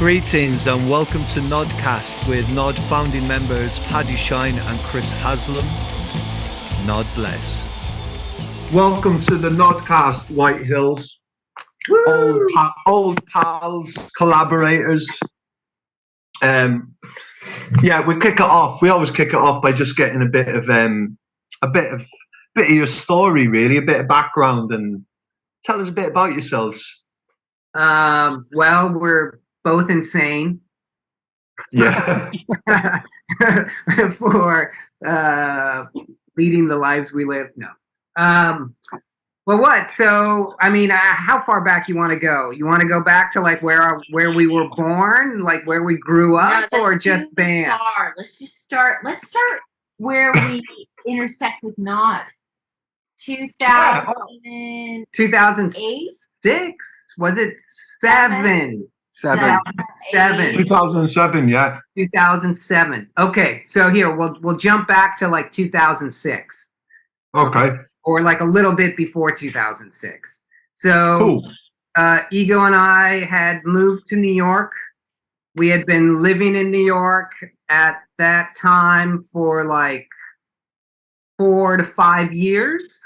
Greetings and welcome to Nodcast with Nod founding members Paddy Shine and Chris Haslam. Nod bless. Welcome to the Nodcast, Whitehills. Old pals, collaborators. We kick it off. We always kick it off by just getting a bit of your story, really, a bit of background, and tell us a bit about yourselves. Well, we're both insane. Yeah. For leading the lives we live. No. Well, what? So, I mean, how far back you want to go? You want to go back to like where we were born, like where we grew up, or just band? Let's start where we intersect with Nod. 2006? Was it 7? 2007, yeah. 2007. Okay, so here we'll jump back to like 2006. Okay. Or like a little bit before 2006. So cool. Ego and I had moved to New York. We had been living in New York at that time for like 4 to 5 years.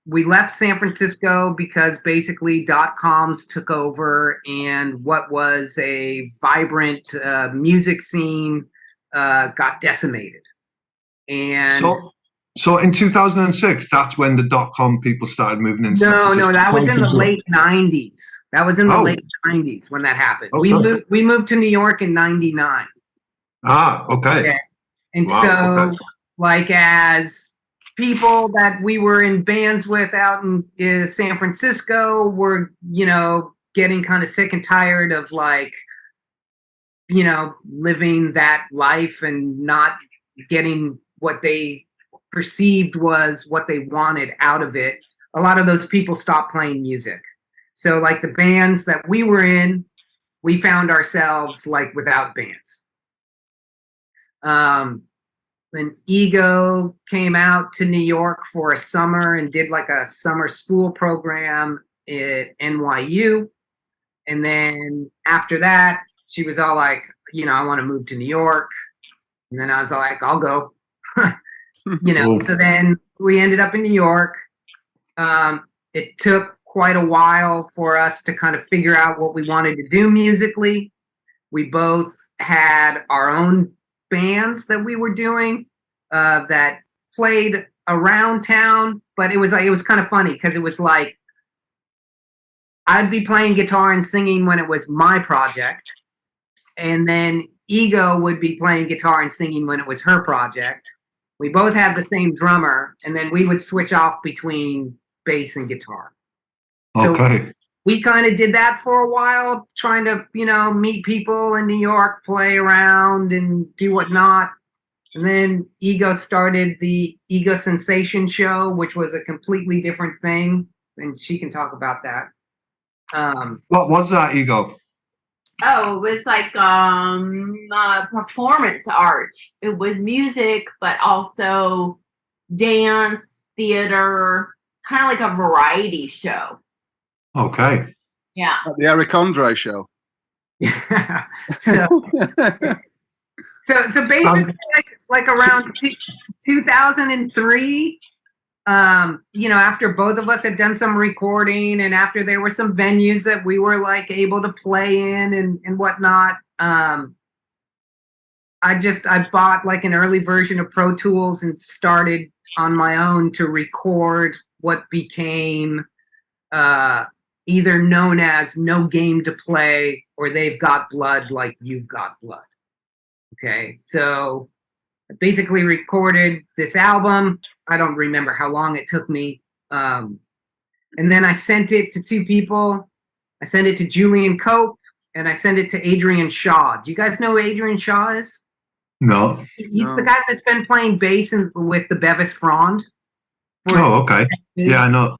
We left San Francisco because basically .coms took over, and what was a vibrant music scene got decimated. And so in 2006, that's when the .com people started moving in. No, that was in the late 90s. That was in the late 90s when that happened. Okay. We moved to New York in 99. Ah, okay. Yeah. And so, like, as people that we were in bands with out in San Francisco were, getting kind of sick and tired of like, living that life and not getting what they perceived was what they wanted out of it. A lot of those people stopped playing music. So like the bands that we were in, we found ourselves like without bands. When Ego came out to New York for a summer and did like a summer school program at NYU. And then after that, she was all like, I want to move to New York. And then I was like, I'll go. So then we ended up in New York. It took quite a while for us to kind of figure out what we wanted to do musically. We both had our own bands that we were doing that played around town, but it was kind of funny because it was like I'd be playing guitar and singing when it was my project, and then Ego would be playing guitar and singing when it was her project. We both had the same drummer, and then we would switch off between bass and guitar. So we kind of did that for a while, trying to, meet people in New York, play around and do whatnot. And then Ego started the Ego Sensation show, which was a completely different thing. And she can talk about that. What was that, Ego? Oh, it was like performance art. It was music, but also dance, theater, kind of like a variety show. Okay. Yeah. Like the Eric Andre show. Yeah. So basically, like around 2003, after both of us had done some recording and after there were some venues that we were like able to play in and whatnot, I bought like an early version of Pro Tools and started on my own to record what became either known as No Game to Play or They've Got Blood Like You've Got Blood. Okay, so I basically recorded this album. I don't remember how long it took me. And then I sent it to two people. I sent it to Julian Cope and I sent it to Adrian Shaw. Do you guys know who Adrian Shaw is? No. He's the guy that's been playing bass with the Bevis Frond. Okay. Yeah, I know.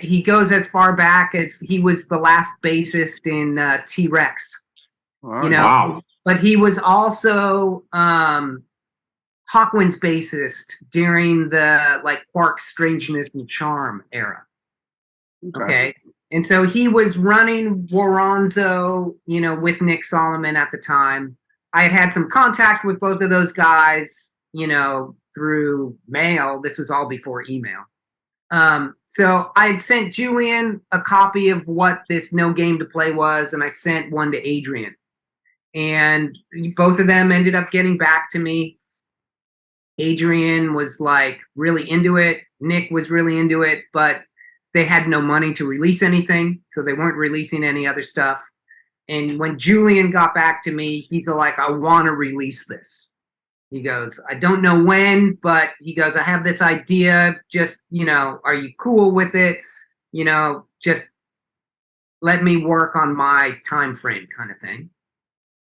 He goes as far back as he was the last bassist in T-Rex. Wow. But he was also Hawkwind's bassist during the like Quark's Strangeness and Charm era. Okay. And so he was running Waronzo, with Nick Solomon at the time. I had some contact with both of those guys, through mail. This was all before email. So I had sent Julian a copy of what this No Game to Play was, and I sent one to Adrian. And both of them ended up getting back to me. Adrian was like really into it. Nick was really into it, but they had no money to release anything, so they weren't releasing any other stuff. And when Julian got back to me, he's like, I want to release this. He goes, I don't know when, but he goes, I have this idea. Just, are you cool with it? Just let me work on my time frame kind of thing.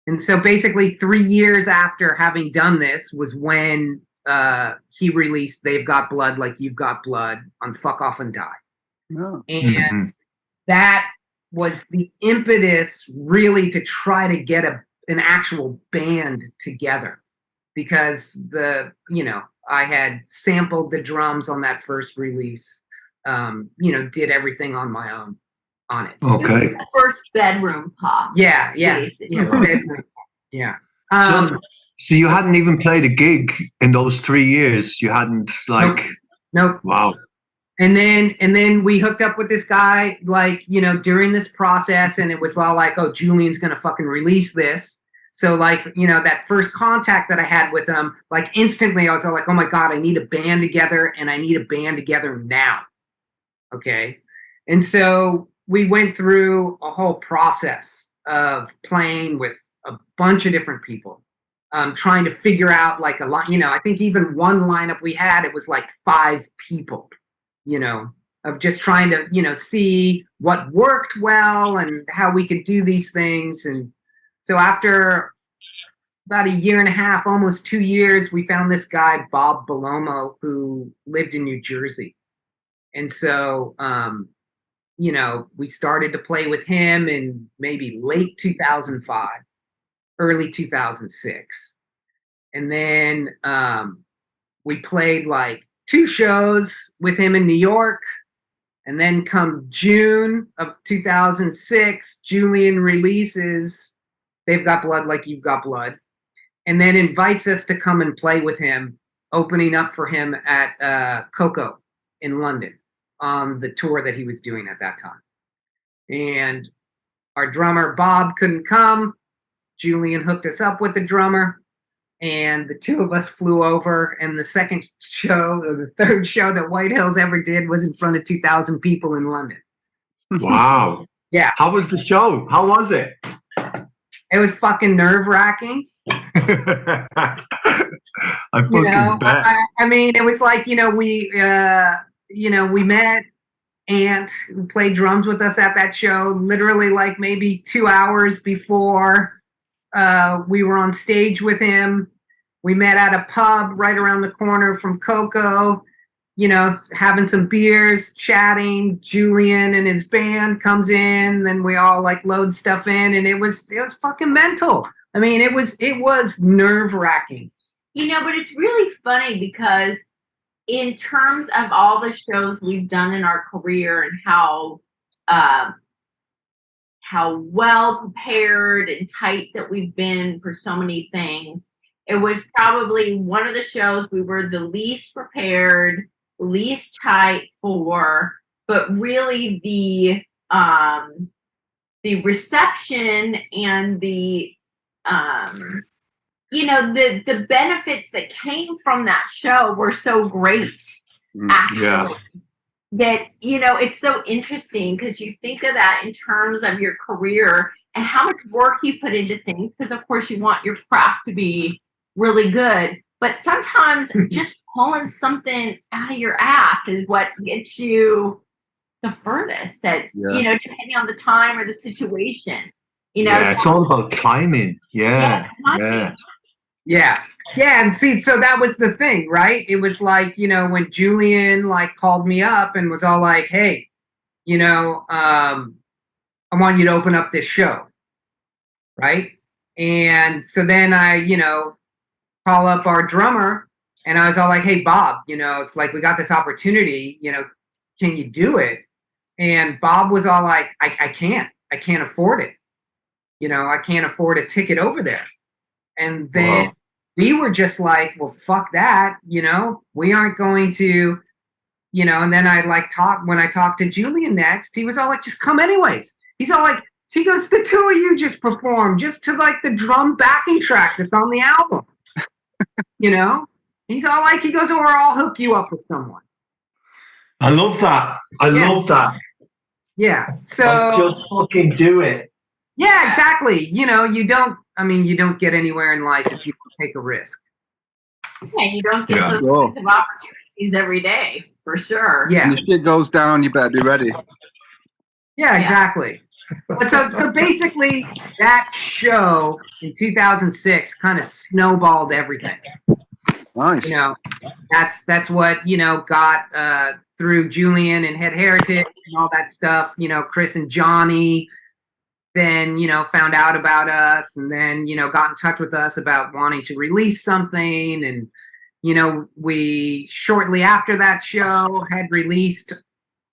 And so basically 3 years after having done this was when he released They've Got Blood Like You've Got Blood on Fuck Off and Die. Oh. And that was the impetus really to try to get an actual band together. Because I had sampled the drums on that first release, did everything on my own on it. Okay. It was the first bedroom pop. Yeah. Basically. Bedroom. Yeah. So you hadn't even played a gig in those 3 years. You hadn't Nope. Wow. And then we hooked up with this guy, during this process, and it was all like, oh, Julian's gonna fucking release this. So that first contact that I had with him, instantly I was all like, oh my God, I need a band together, and I need a band together now. Okay. And so we went through a whole process of playing with a bunch of different people, trying to figure out a lot, I think even one lineup we had, it was 5 people, of just trying to, see what worked well and how we could do these things. And so after about a year and a half, almost 2 years, we found this guy, Bob Belomo, who lived in New Jersey. And so, we started to play with him in maybe late 2005, early 2006. And then we played 2 shows with him in New York. And then come June of 2006, Julian releases They've Got Blood Like You've Got Blood, and then invites us to come and play with him, opening up for him at Coco in London on the tour that he was doing at that time. And our drummer, Bob, couldn't come. Julian hooked us up with the drummer, and the 2 of us flew over. And the second show, or the third show that Whitehills ever did, was in front of 2,000 people in London. Wow. Yeah. How was the show? How was it? It was fucking nerve-wracking. I fucking bet. I mean, it was we met Ant, who played drums with us at that show, literally maybe 2 hours before we were on stage with him. We met at a pub right around the corner from Coco, having some beers, chatting. Julian and his band comes in, then we all load stuff in, and it was fucking mental. I mean, it was nerve-wracking. But it's really funny because in terms of all the shows we've done in our career and how well prepared and tight that we've been for so many things, it was probably one of the shows we were the least prepared, least tight for, but really the reception and the the benefits that came from that show were so great, actually. Yeah. That, it's so interesting because you think of that in terms of your career and how much work you put into things, because of course you want your craft to be really good, but sometimes just pulling something out of your ass is what gets you the furthest, depending on the time or the situation. Yeah, it's all about timing. Yeah. Yeah. And see, so that was the thing, right? It was when Julian called me up and was all like, hey, I want you to open up this show. Right. And so then I, call up our drummer, and I was all like, hey, Bob, it's we got this opportunity, can you do it? And Bob was all like, I can't afford it. I can't afford a ticket over there. And then we were just like, well, fuck that. We aren't going to, and then when I talked to Julian next, he was all like, just come anyways. He's all like, he goes, the two of you just perform just to like the drum backing track that's on the album. He's all like, he goes, or I'll hook you up with someone. I love that. I love that. Yeah. So like, just fucking do it. Yeah, exactly. You don't get anywhere in life if you don't take a risk. Yeah, you don't get those kinds of opportunities every day, for sure. Yeah. And if shit goes down, you better be ready. Yeah, exactly. But so basically, that show in 2006 kind of snowballed everything. Nice. That's what got through Julian and Head Heritage and all that stuff. Chris and Johnny then found out about us, and then got in touch with us about wanting to release something. And we shortly after that show had released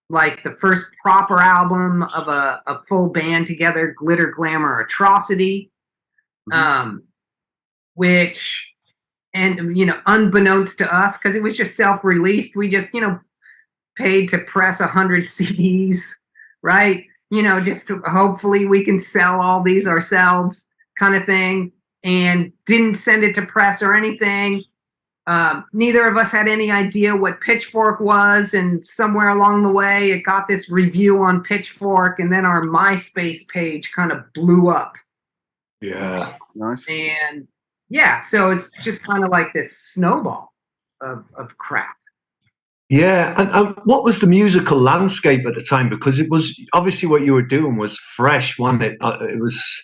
like the first proper album of a full band together, Glitter Glamour Atrocity, which, and unbeknownst to us, because it was just self-released, we just paid to press 100 CDs, right? Just hopefully we can sell all these ourselves, kind of thing, and didn't send it to press or anything. Neither of us had any idea what Pitchfork was, and somewhere along the way it got this review on Pitchfork, and then our MySpace page kind of blew up. Yeah. Nice. And yeah, so it's just kind of like this snowball of crap. Yeah, and what was the musical landscape at the time? Because it was obviously what you were doing was fresh, wasn't it? It was,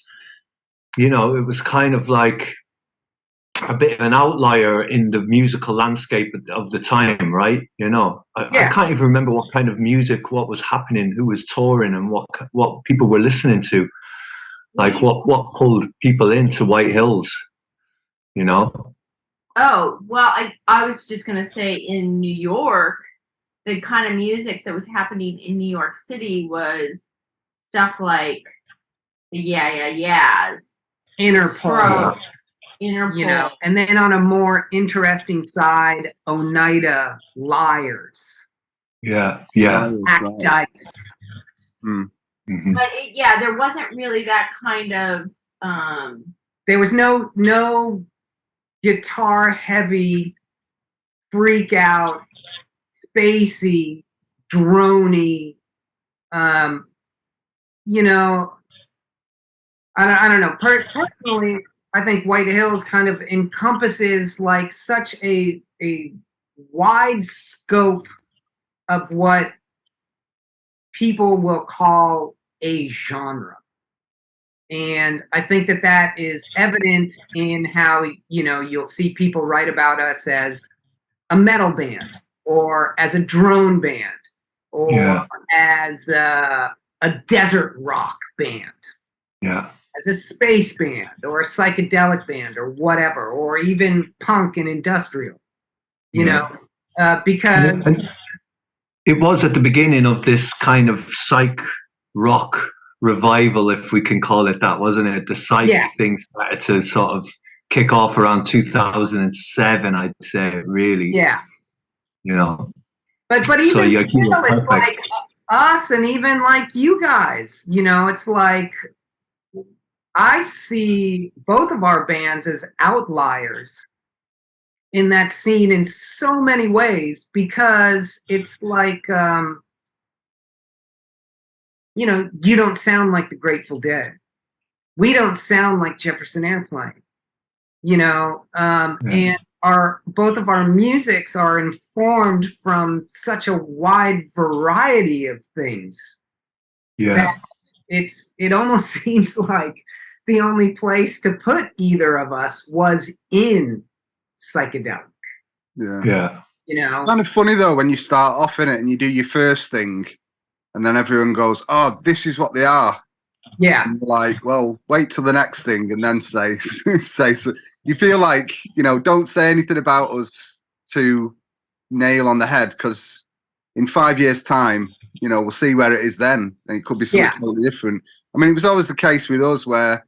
it was kind of like a bit of an outlier in the musical landscape of the time, right? I can't even remember what kind of music, what was happening, who was touring, and what people were listening to, like what pulled people into White Hills, Oh, well, I was just going to say in New York, the kind of music that was happening in New York City was stuff like the Yeah Yeahs, Interpol. Interpol. And then on a more interesting side, Oneida, Liars. Yeah. Act Dice. Mm-hmm. But there wasn't really that kind of. There was no guitar heavy, freak out, spacey, droney. I don't know. Personally, I think White Hills kind of encompasses like such a wide scope of what people will call a genre. And I think that is evident in how, you'll see people write about us as a metal band, or as a drone band, or as a desert rock band. Yeah. As a space band, or a psychedelic band, or whatever, or even punk and industrial, because it was at the beginning of this kind of psych rock revival, if we can call it that, wasn't it? The psych thing started to sort of kick off around 2007, I'd say, really. Yeah. But even so still, it's like us, and even like you guys, it's like, I see both of our bands as outliers in that scene in so many ways, because it's like, you don't sound like the Grateful Dead. We don't sound like Jefferson Airplane, and both of our musics are informed from such a wide variety of things. Yeah. It almost seems like the only place to put either of us was in psychedelic. Yeah. Kind of funny though when you start off in it and you do your first thing, and then everyone goes, "Oh, this is what they are." Yeah. And you're like, well, wait till the next thing and then say so. You feel like, don't say anything about us to nail on the head, because in 5 years' time, you know, we'll see where it is then, and it could be something totally different. I mean, it was always the case with us where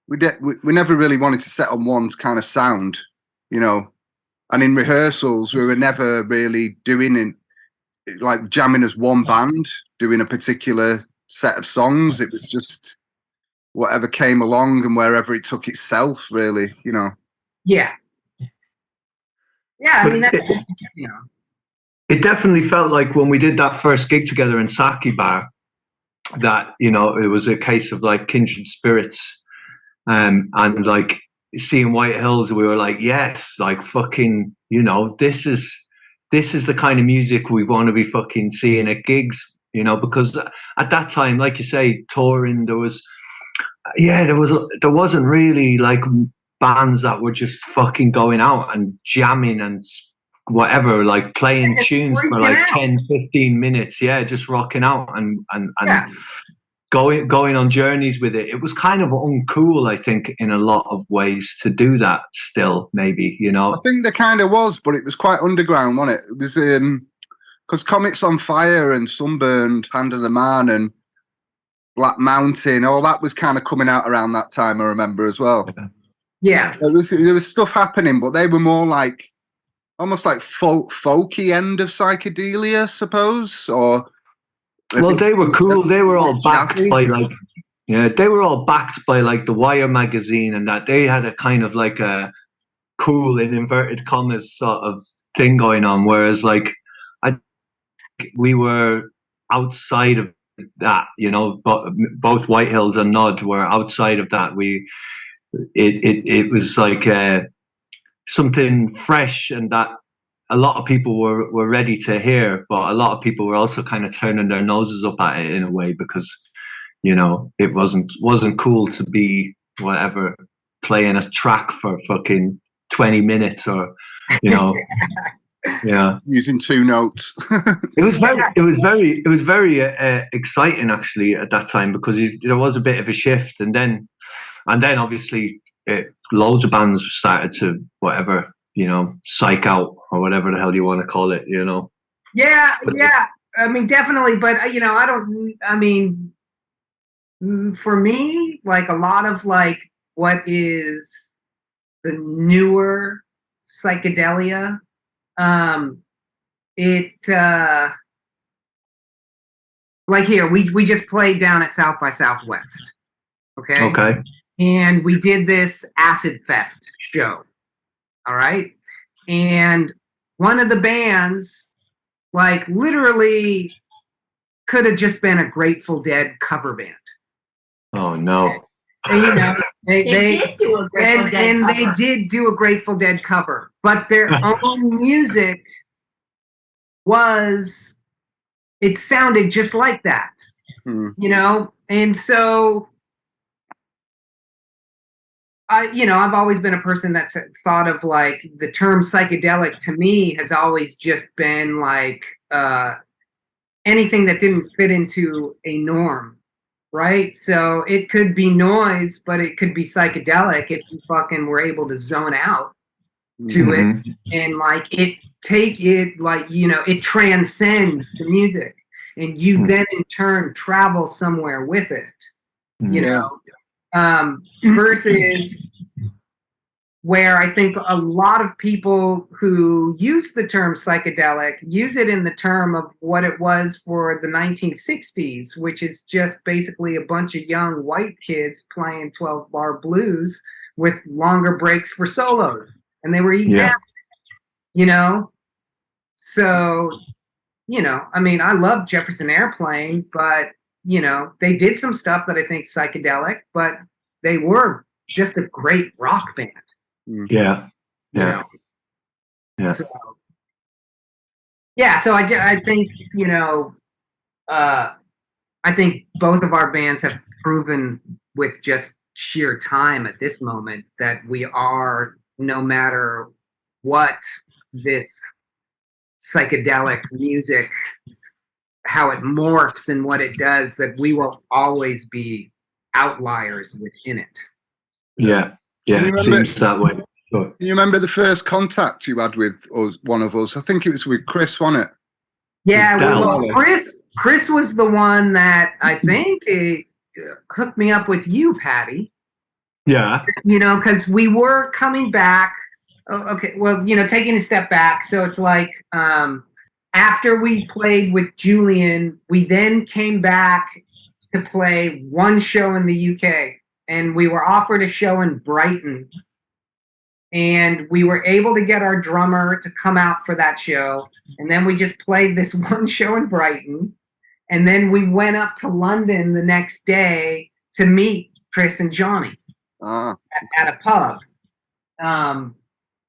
we never really wanted to set on one kind of sound, you know. And in rehearsals, we were never really doing like jamming as one band, doing a particular set of songs. It was just whatever came along and wherever it took itself, really, you know. Yeah. Yeah, I mean, that's, you know. It definitely felt like when we did that first gig together in Saki Bar, that, you know, it was a case of like kindred spirits. And like seeing White Hills, we were like, yes, like fucking, you know, this is the kind of music we want to be fucking seeing at gigs, you know, because at that time, like you say, touring, there wasn't really like bands that were just fucking going out and jamming and whatever, like playing tunes for like 10, 15 minutes. Yeah, just rocking out and going on journeys with it. It was kind of uncool, I think, in a lot of ways to do that still, maybe, you know. I think there kind of was, but it was quite underground, wasn't it? It was because Comets on Fire and Sunburned, Hand of the Man and Black Mountain, all that was kind of coming out around that time, I remember as well. Yeah. There was stuff happening, but they were more like almost like folky end of psychedelia, I suppose, or well, they were cool. They were all backed by like, they were all backed by like the Wire magazine, and that they had a kind of like a cool, in inverted commas, sort of thing going on. Whereas like, we were outside of that, you know. But both White Hills and Nod were outside of that. It was like something fresh, and that a lot of people were ready to hear, but a lot of people were also kind of turning their noses up at it in a way, because, you know, it wasn't cool to be whatever playing a track for fucking 20 minutes or, you know. Yeah, using two notes. It was very exciting actually at that time, because there was a bit of a shift, and then obviously loads of bands started to whatever, you know, psych out or whatever the hell you want to call it, you know. Yeah. I mean, definitely, but you know, for me, like a lot of like what is the newer psychedelia, like here, we just played down at South by Southwest. Okay. And we did this Acid Fest show. All right. And one of the bands, like, literally could have just been a Grateful Dead cover band. Oh no. And, you know, they did do a Grateful Dead cover. They did do a Grateful Dead cover, but their own music it sounded just like that. You know? And so I've always been a person that's thought of like the term psychedelic to me has always just been like anything that didn't fit into a norm, right? So it could be noise, but it could be psychedelic if you fucking were able to zone out to it, and like it transcends the music, and you then in turn travel somewhere with it, you know. Versus where I think a lot of people who use the term psychedelic use it in the term of what it was for the 1960s, which is just basically a bunch of young white kids playing 12-bar blues with longer breaks for solos, and they were eating acid, you know? So, you know, I mean, I love Jefferson Airplane, but you know, they did some stuff that I think psychedelic, but they were just a great rock band. Yeah. So I think, you know, I think both of our bands have proven with just sheer time at this moment that we are, no matter what this psychedelic music, how it morphs and what it does, that we will always be outliers within it. Yeah, it seems that way. Sure. You remember the first contact you had with us, one of us? I think it was with Chris, wasn't it? Yeah, well, Del. Chris was the one that I think hooked me up with you, Patty. Yeah. You know, because we were coming back. Oh, okay, well, you know, taking a step back. So it's like after we played with Julian, we then came back to play one show in the UK, and we were offered a show in Brighton. And we were able to get our drummer to come out for that show. And then we just played this one show in Brighton. And then we went up to London the next day to meet Chris and Johnny at a pub.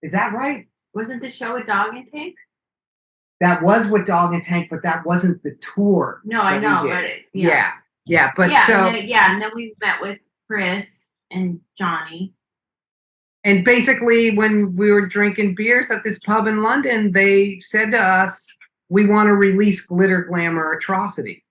Is that right? Wasn't the show with Dog and Tank? That was with Dog and Tank, but that wasn't the tour. No, I know, but but and then we met with Chris and Johnny. And basically, when we were drinking beers at this pub in London, they said to us, we want to release Glitter Glamour Atrocity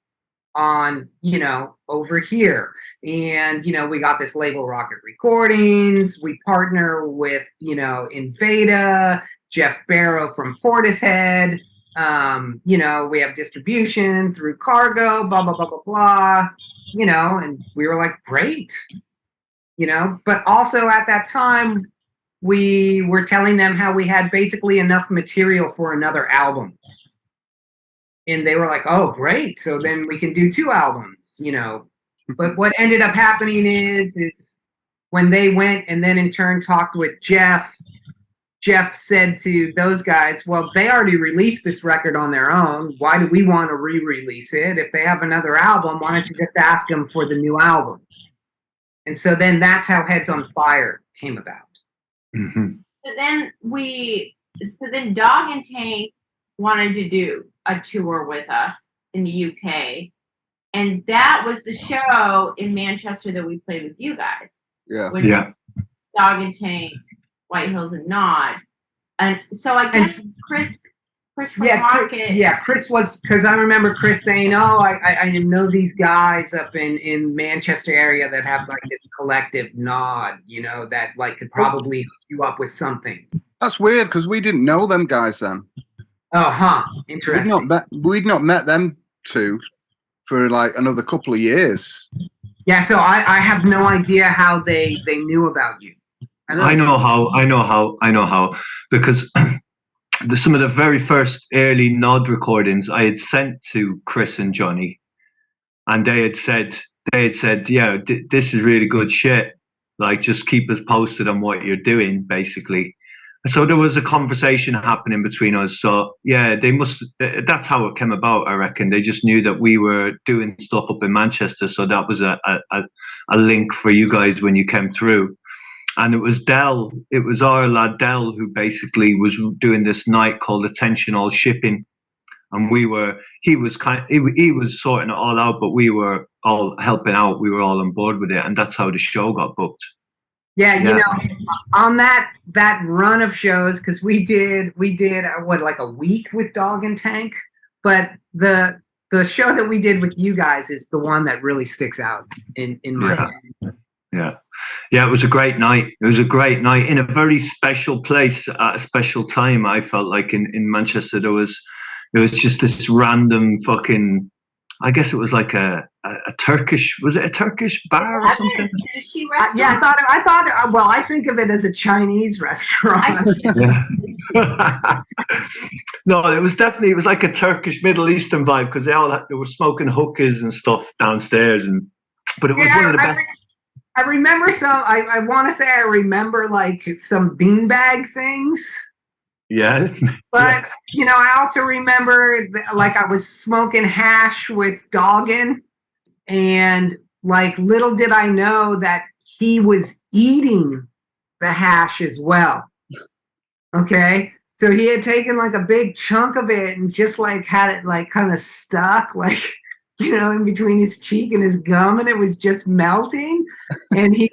on, you know, over here. And, you know, we got this label Rocket Recordings. We partner with, you know, Invada, Jeff Barrow from Portishead. You know, we have distribution through Cargo, blah, blah, blah, blah, blah. You know, and we were like, great. You know, but also at that time, we were telling them how we had basically enough material for another album. And they were like, oh, great. So then we can do 2 albums, you know. But what ended up happening is when they went and then in turn talked with Jeff, Jeff said to those guys, well, they already released this record on their own. Why do we want to re-release it? If they have another album, why don't you just ask them for the new album? And so then that's how Heads on Fire came about. Mm-hmm. So then Dog and Tank wanted to do a tour with us in the UK. And that was the show in Manchester that we played with you guys. Yeah. Yeah. Dog and Tank, Whitehills and Nod. And so I guess Chris from Market. Chris was, because I remember Chris saying, oh, I know these guys up in Manchester area that have like this collective Nod, you know, that like could probably hook you up with something. That's weird because we didn't know them guys then. Oh, huh. Interesting. We'd not met them two for like another couple of years. Yeah, so I have no idea how they knew about you. I know how, because some of the very first early Nod recordings I had sent to Chris and Johnny, and they had said, yeah, this is really good shit. Like, just keep us posted on what you're doing, basically. So there was a conversation happening between us. So yeah, that's how it came about, I reckon. They just knew that we were doing stuff up in Manchester. So that was a link for you guys when you came through. And it was our lad Del, who basically was doing this night called Attention All Shipping. And he was sorting it all out, but we were all helping out. We were all on board with it. And that's how the show got booked. Yeah, you know, on that run of shows, because we did like a week with Dog and Tank, but the show that we did with you guys is the one that really sticks out in my head. Yeah, it was a great night. It was a great night in a very special place at a special time. I felt like in Manchester it was just this random fucking, I guess it was like a Turkish, was it a Turkish bar or something? Sushi restaurant? Yeah, I thought. Well, I think of it as a Chinese restaurant. No, it was like a Turkish Middle Eastern vibe because they were smoking hookahs and stuff downstairs, but it was one of the best. I remember I want to say I remember like some beanbag things. Yeah. But, you know, I also remember like I was smoking hash with Doggin, and like little did I know that he was eating the hash as well. Okay. So he had taken like a big chunk of it and just like had it like kind of stuck like, you know, in between his cheek and his gum, and it was just melting. And he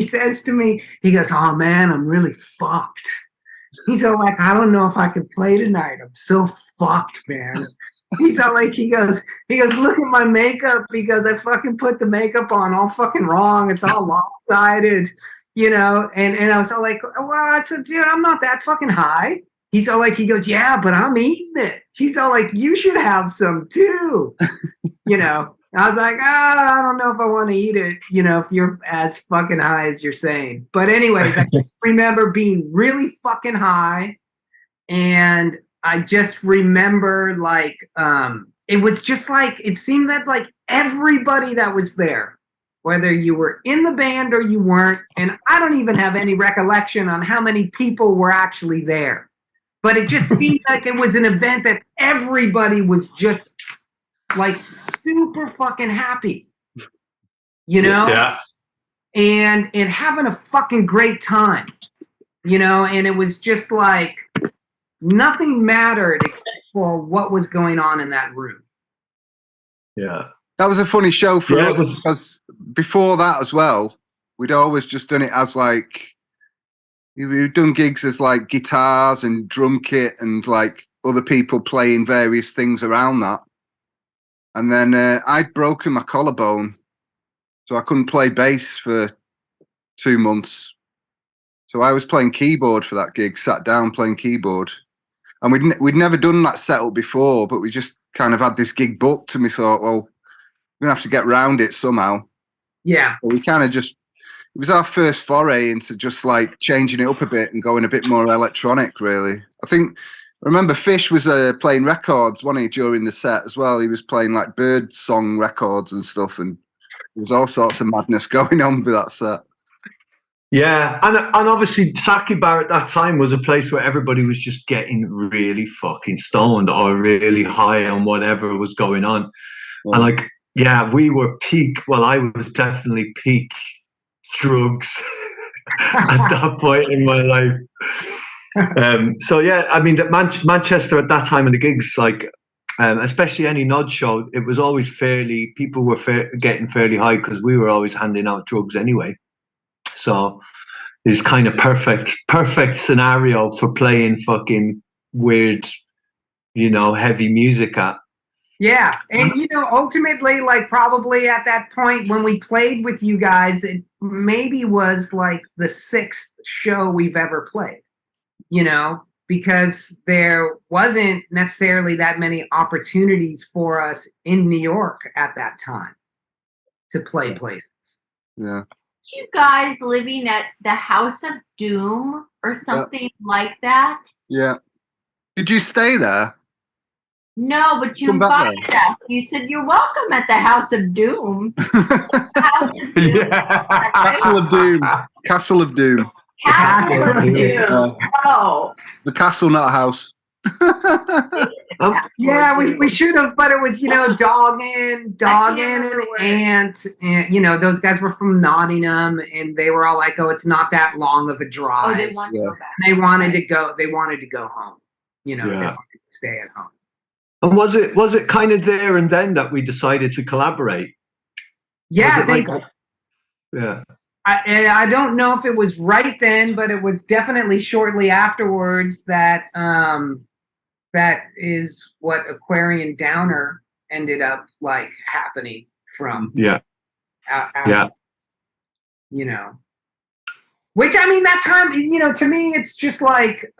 says to me, he goes, oh man, I'm really fucked. He's all like, I don't know if I can play tonight. I'm so fucked, man. He's all like, he goes, look at my makeup, because I fucking put the makeup on all fucking wrong. It's all lopsided, you know? And I was all like, well, I said, dude, I'm not that fucking high. he's all like, he goes, yeah, but I'm eating it. He's all like, you should have some too. You know, I was like, I don't know if I want to eat it, you know, if you're as fucking high as you're saying. But anyways, I just remember being really fucking high. And I just remember like, it was just like, it seemed that like everybody that was there, whether you were in the band or you weren't, and I don't even have any recollection on how many people were actually there. But it just seemed like it was an event that everybody was just like super fucking happy, you know? Yeah. And having a fucking great time, you know? And it was just like nothing mattered except for what was going on in that room. Yeah. That was a funny show for Yeah, us because before that as well, we'd always just done it as like, we've done gigs as like guitars and drum kit and like other people playing various things around that. And then I'd broken my collarbone, so I couldn't play bass for 2 months. So I was playing keyboard for that gig, sat down playing keyboard. And we'd never done that setup before, but we just kind of had this gig booked and we thought, well, we're going to have to get around it somehow. Yeah. But we kind of just, it was our first foray into just like changing it up a bit and going a bit more electronic, really. I remember Fish was playing records, wasn't he, during the set as well? He was playing like bird song records and stuff, and there was all sorts of madness going on with that set. Yeah, and obviously Saki Bar at that time was a place where everybody was just getting really fucking stoned or really high on whatever was going on. Yeah. And like, yeah, we were peak. Well, I was definitely peak drugs at that point in my life. So yeah, I mean, Manchester at that time in the gigs, like, especially any Nod show, it was always people were getting fairly high because we were always handing out drugs anyway. So it's kind of perfect scenario for playing fucking weird, you know, heavy music at. Yeah, and you know, ultimately, like probably at that point when we played with you guys, it maybe was like the 6th show we've ever played, you know, because there wasn't necessarily that many opportunities for us in New York at that time to play places. Yeah. You guys living at the House of Doom or something like that? Yeah. Did you stay there? No, but you invited us. You said you're welcome at the House of Doom. House of Doom. Yeah. Castle of Doom. Castle of Doom. Castle of Doom. Oh. The castle, not a house. Yeah, we should have, but it was, you know, Doggin and you know, those guys were from Nottingham and they were all like, oh, it's not that long of a drive. Oh, they wanted to go back. They wanted to go home. You know, yeah. They wanted to stay at home. And was it kind of there and then that we decided to collaborate? Yeah, yeah. I don't know if it was right then, but it was definitely shortly afterwards that that is what Aquarian Downer ended up like happening from. Yeah. Yeah. You know, which I mean, that time, you know, to me, it's just like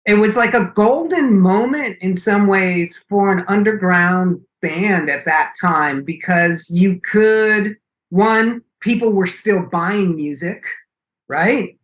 it was like a golden moment in some ways for an underground band at that time, because you could, one, people were still buying music, right?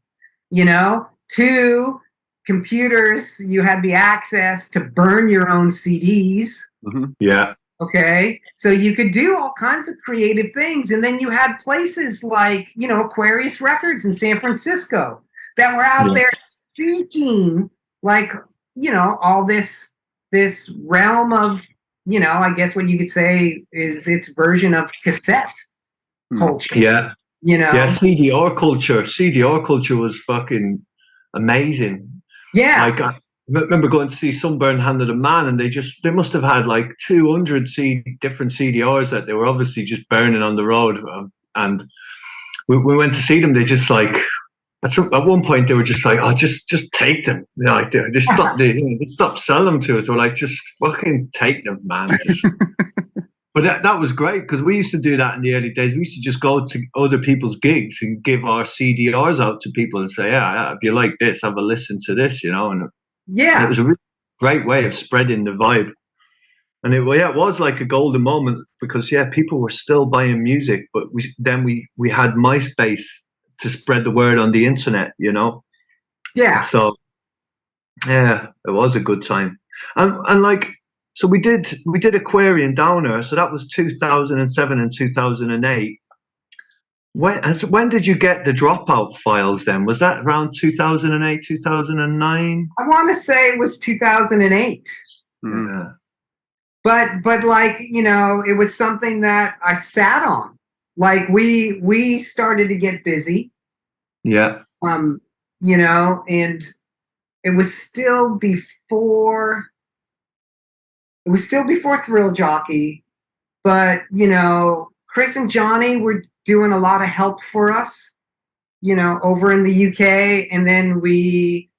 You know, 2, computers, you had the access to burn your own CDs. Mm-hmm. Yeah. Okay. So you could do all kinds of creative things. And then you had places like, you know, Aquarius Records in San Francisco that were out there seeking, like, you know, all this realm of, you know, I guess what you could say is its version of cassette culture. Yeah. You know? Yeah, CDR culture. CDR culture was fucking amazing. Yeah. Like, I remember going to see Sunburn Hand of the Man, and they must have had like 200 different CDRs that they were obviously just burning on the road. And we went to see them. They just like, at one point they were just like, oh, just take them. You know, like they stopped selling them to us. They were like, just fucking take them, man. But that was great because we used to do that in the early days. We used to just go to other people's gigs and give our CDRs out to people and say, yeah, if you like this, have a listen to this, And Yeah. it was a really great way of spreading the vibe. And it was like a golden moment because, people were still buying music, but we had MySpace to spread the word on the internet, Yeah. So, it was a good time. And like, so we did Aquarian Downer. So that was 2007 and 2008. When did you get the Dropout files then? Was that around 2008, 2009? I want to say it was 2008. Yeah. But like, it was something that I sat on. Like we started to get busy. Yeah. And it was still before Thrill Jockey, but Chris and Johnny were doing a lot of help for us, over in the UK, and then we,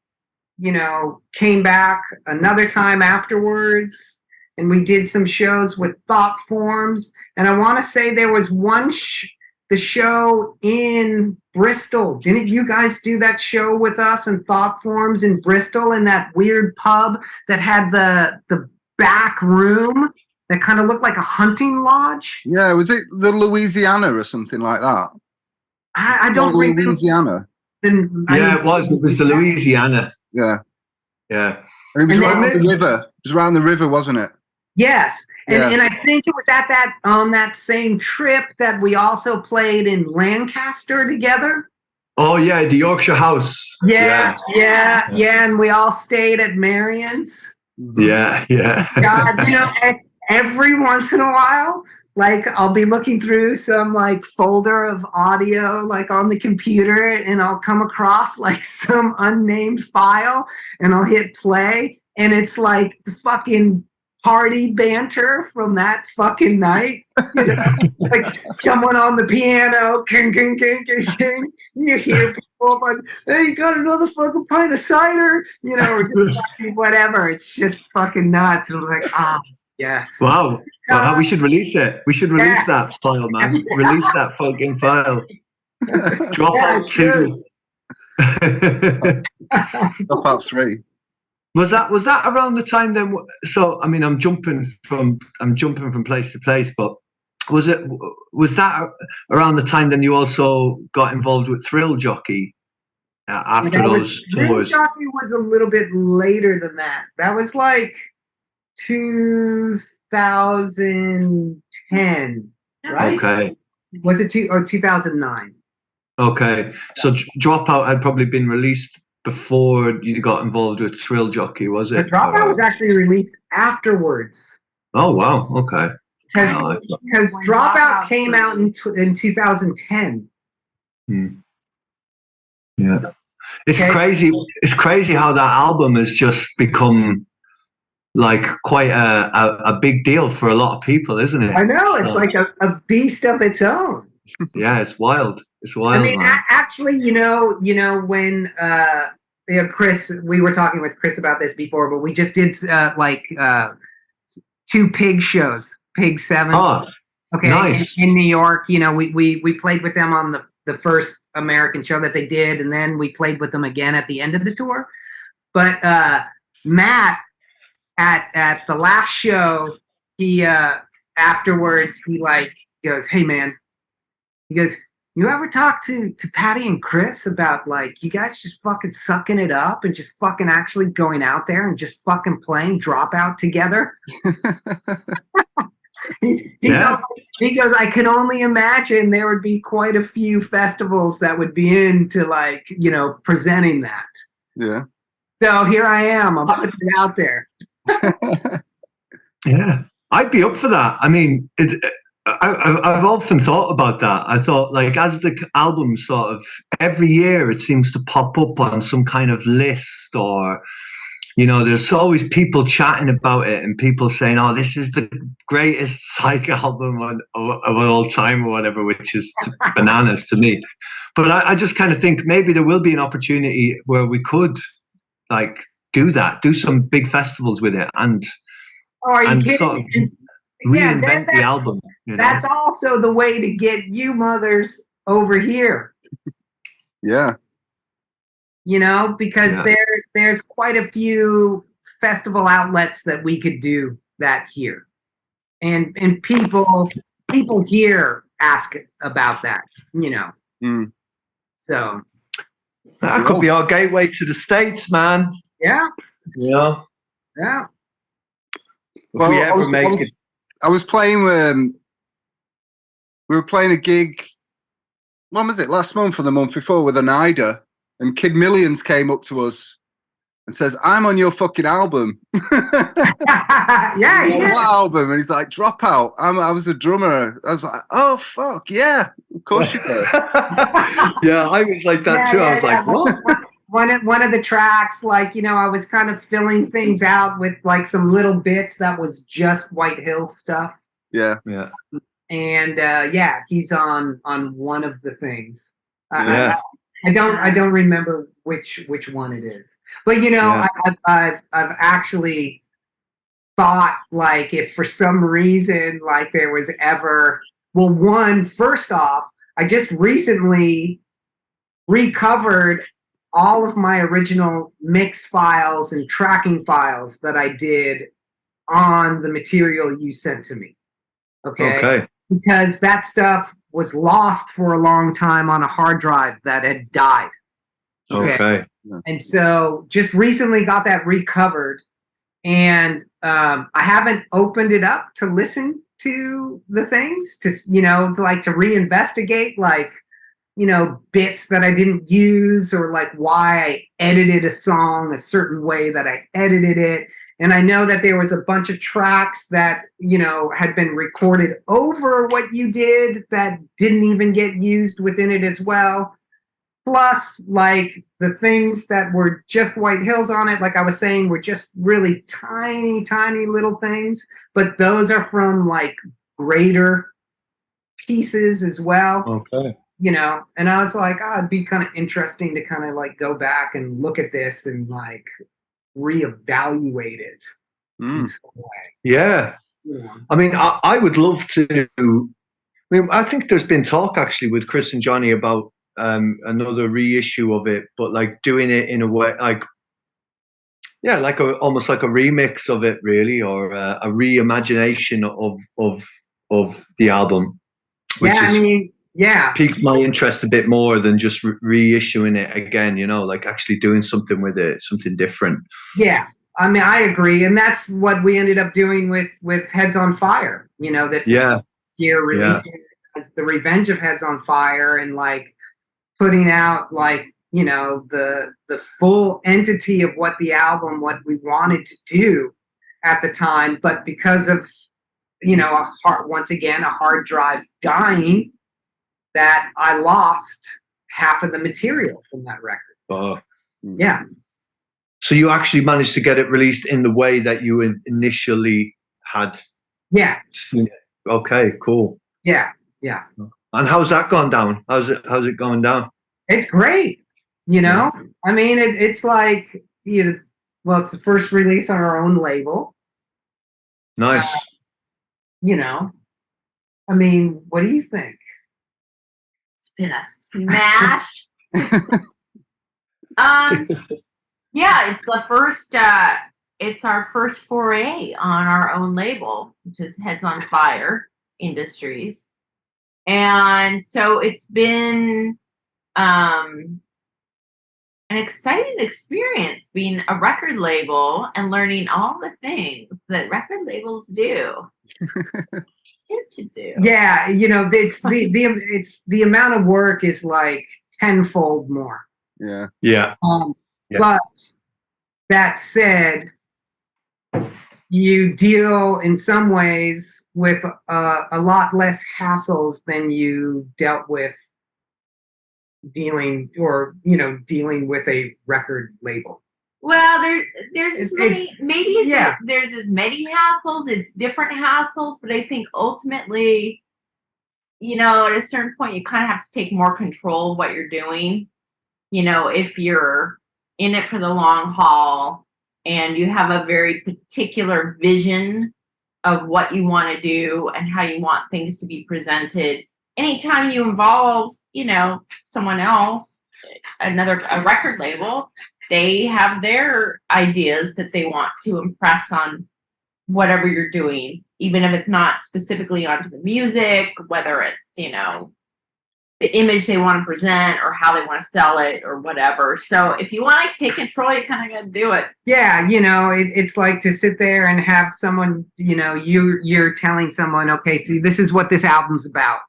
came back another time afterwards, and we did some shows with Thought Forms, and I want to say there was one the show in Bristol. Didn't you guys do that show with us and Thought Forms in Bristol in that weird pub that had the back room that kind of looked like a hunting lodge? Yeah, was it the Louisiana or something like that? I don't remember. Louisiana. It was the Louisiana. Yeah. Yeah. And it was around the river. It was around the river, wasn't it? Yes. And I think it was at that same trip that we also played in Lancaster together. Oh yeah, the Yorkshire House. Yeah. And we all stayed at Marion's. Yeah. God, every once in a while, like I'll be looking through some like folder of audio like on the computer, and I'll come across like some unnamed file, and I'll hit play, and it's like the fucking party banter from that fucking night, like someone on the piano, king, king, king, king, king. You hear people like, "Hey, you got another fucking pint of cider?" Or just whatever. It's just fucking nuts. It was like, yes. Wow. Well, we should release it. We should release that file, man. Release that fucking file. Dropout 2. Dropout 3. Was that around the time then? So I mean, I'm jumping from place to place, but was that around the time then you also got involved with Thrill Jockey after those tours? Thrill Jockey was a little bit later than that. That was like 2010, right? Okay. Was it 2009? Okay, so Dropout had probably been released before you got involved with Thrill Jockey, was it? The Dropout was actually released afterwards. Oh wow, okay. Because Dropout came out in 2010. Yeah, it's crazy. It's crazy how that album has just become like quite a big deal for a lot of people, isn't it? I know, it's like a beast of its own. Yeah, it's wild. It's wild. I mean, actually, when Chris, we were talking with Chris about this before, but we just did 2 Pig shows, Pig 7. Oh, okay, nice. In New York. We played with them on the first American show that they did, and then we played with them again at the end of the tour. But Matt, at the last show, he afterwards he goes, "Hey man," he goes, "You ever talk to Patty and Chris about like you guys just fucking sucking it up and just fucking actually going out there and just fucking playing Dropout together?" He goes, "I can only imagine there would be quite a few festivals that would be into presenting that." Yeah. So here I am. I'm putting it out there. Yeah, I'd be up for that. I mean, I've often thought about that. I thought, like, as the album sort of every year it seems to pop up on some kind of list, or there's always people chatting about it and people saying, "Oh, this is the greatest psych album of all time," or whatever, which is bananas to me. But I just kind of think maybe there will be an opportunity where we could do some big festivals with it, and are you kidding? yeah, reinvent the album. You know? That's also the way to get you mothers over here. Yeah. You know, because there's quite a few festival outlets that we could do that here, and people here ask about that. You know, so that could be our gateway to the States, man. Yeah. Yeah. Yeah. If we ever make it. I was playing. We were playing a gig. When was it? Last month or the month before with Oneida, and Kid Millions came up to us and says, "I'm on your fucking album." Yeah, yeah. What album? And he's like, "Dropout." I was a drummer. I was like, "Oh fuck yeah, of course you do." Yeah, I was like that too. I was like, what? One of the tracks, like, you know, I was kind of filling things out with like some little bits that was just White Hills stuff. Yeah, yeah. And yeah, he's on one of the things. Yeah. I don't remember which one it is, but you know, I've actually thought, like, if for some reason, like, there was ever, well, first off, I just recently recovered all of my original mix files and tracking files that I did on the material you sent to me. Okay. Because that stuff was lost for a long time on a hard drive that had died. Okay. And so just recently got that recovered, and I haven't opened it up to listen to the things, to, you know, like to reinvestigate, like, you know, bits that I didn't use, or like why I edited a song a certain way that I edited it. And I know that there was a bunch of tracks that, you know, had been recorded over what you did that didn't even get used within it as well. Plus, like, the things that were just White Hills on it, like I was saying, were just really tiny, tiny little things. But those are from like greater pieces as well. Okay. You know, and I was like, oh, it'd be kind of interesting to kind of like go back and look at this and like reevaluate it in some way. Yeah. Yeah. I mean, I would love to. I mean, I think there's been talk actually with Chris and Johnny about another reissue of it, but like doing it in a way like, yeah, like almost like a remix of it, really, or a reimagination of the album. Which I mean, yeah, piques my interest a bit more than just reissuing it again, you know, like actually doing something with it, something different. Yeah, I mean, I agree, and that's what we ended up doing with Heads on Fire. You know, this year releasing as the Revenge of Heads on Fire, and like putting out, like, you know, the full entity of what the album, what we wanted to do at the time, but because of, you know, once again a hard drive dying, that I lost half of the material from that record. Oh. Yeah. So you actually managed to get it released in the way that you initially had. Yeah. Seen it. Okay, cool. Yeah. Yeah. And how's that gone down? How's it going down? It's great. You know, I mean, it's like, you know, well, it's the first release on our own label. Nice. You know, I mean, what do you think? Been a smash. Yeah, it's the first it's our first foray on our own label, which is Heads on Fire Industries. And so it's been an exciting experience being a record label and learning all the things that record labels do. To do. Yeah, you know, it's the amount of work is like tenfold more. Yeah. But that said, you deal in some ways with a lot less hassles than you dealt with dealing with a record label. Well, there's as many hassles. It's different hassles, but I think ultimately, you know, at a certain point, you kind of have to take more control of what you're doing. You know, if you're in it for the long haul and you have a very particular vision of what you want to do and how you want things to be presented. Anytime you involve, you know, someone else, a record label, they have their ideas that they want to impress on whatever you're doing, even if it's not specifically onto the music, whether it's, you know, the image they want to present or how they want to sell it or whatever. So if you want to take control, you kind of got to do it. Yeah, you know, it's like to sit there and have someone, you know, you're telling someone, okay, this is what this album's about.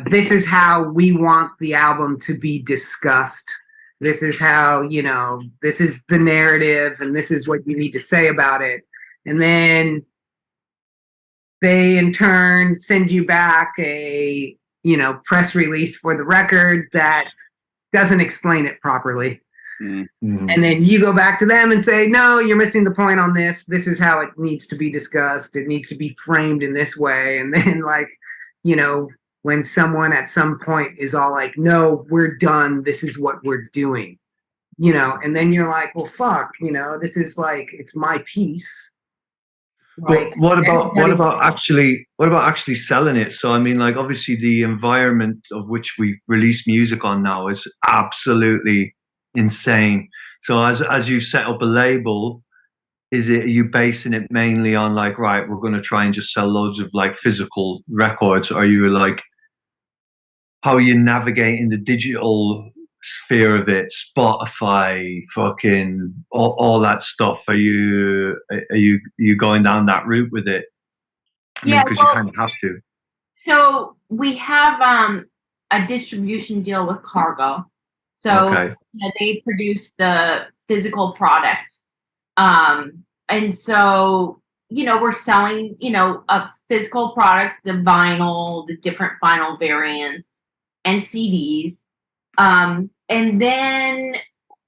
This is how we want the album to be discussed. This is how, you know, this is the narrative and this is what you need to say about it. And then they in turn send you back a, you know, press release for the record that doesn't explain it properly. Mm-hmm. And then you go back to them and say, no, you're missing the point on this. This is how it needs to be discussed. It needs to be framed in this way. And then, like, you know, when someone at some point is all like, no, we're done. This is what we're doing, you know, and then you're like, well, fuck, you know, this is like, it's my piece. Like, what about actually selling it? So I mean, like, obviously the environment of which we release music on now is absolutely insane. So as you set up a label, are you basing it mainly on like, right, we're going to try and just sell loads of like physical records? Or are you like, how are you navigating the digital sphere of it, Spotify, fucking all that stuff? Are you going down that route with it? Because you kind of have to. So we have a distribution deal with Cargo. So you know, they produce the physical product, and so, you know, we're selling, you know, a physical product, the vinyl, the different vinyl variants, and CDs. And then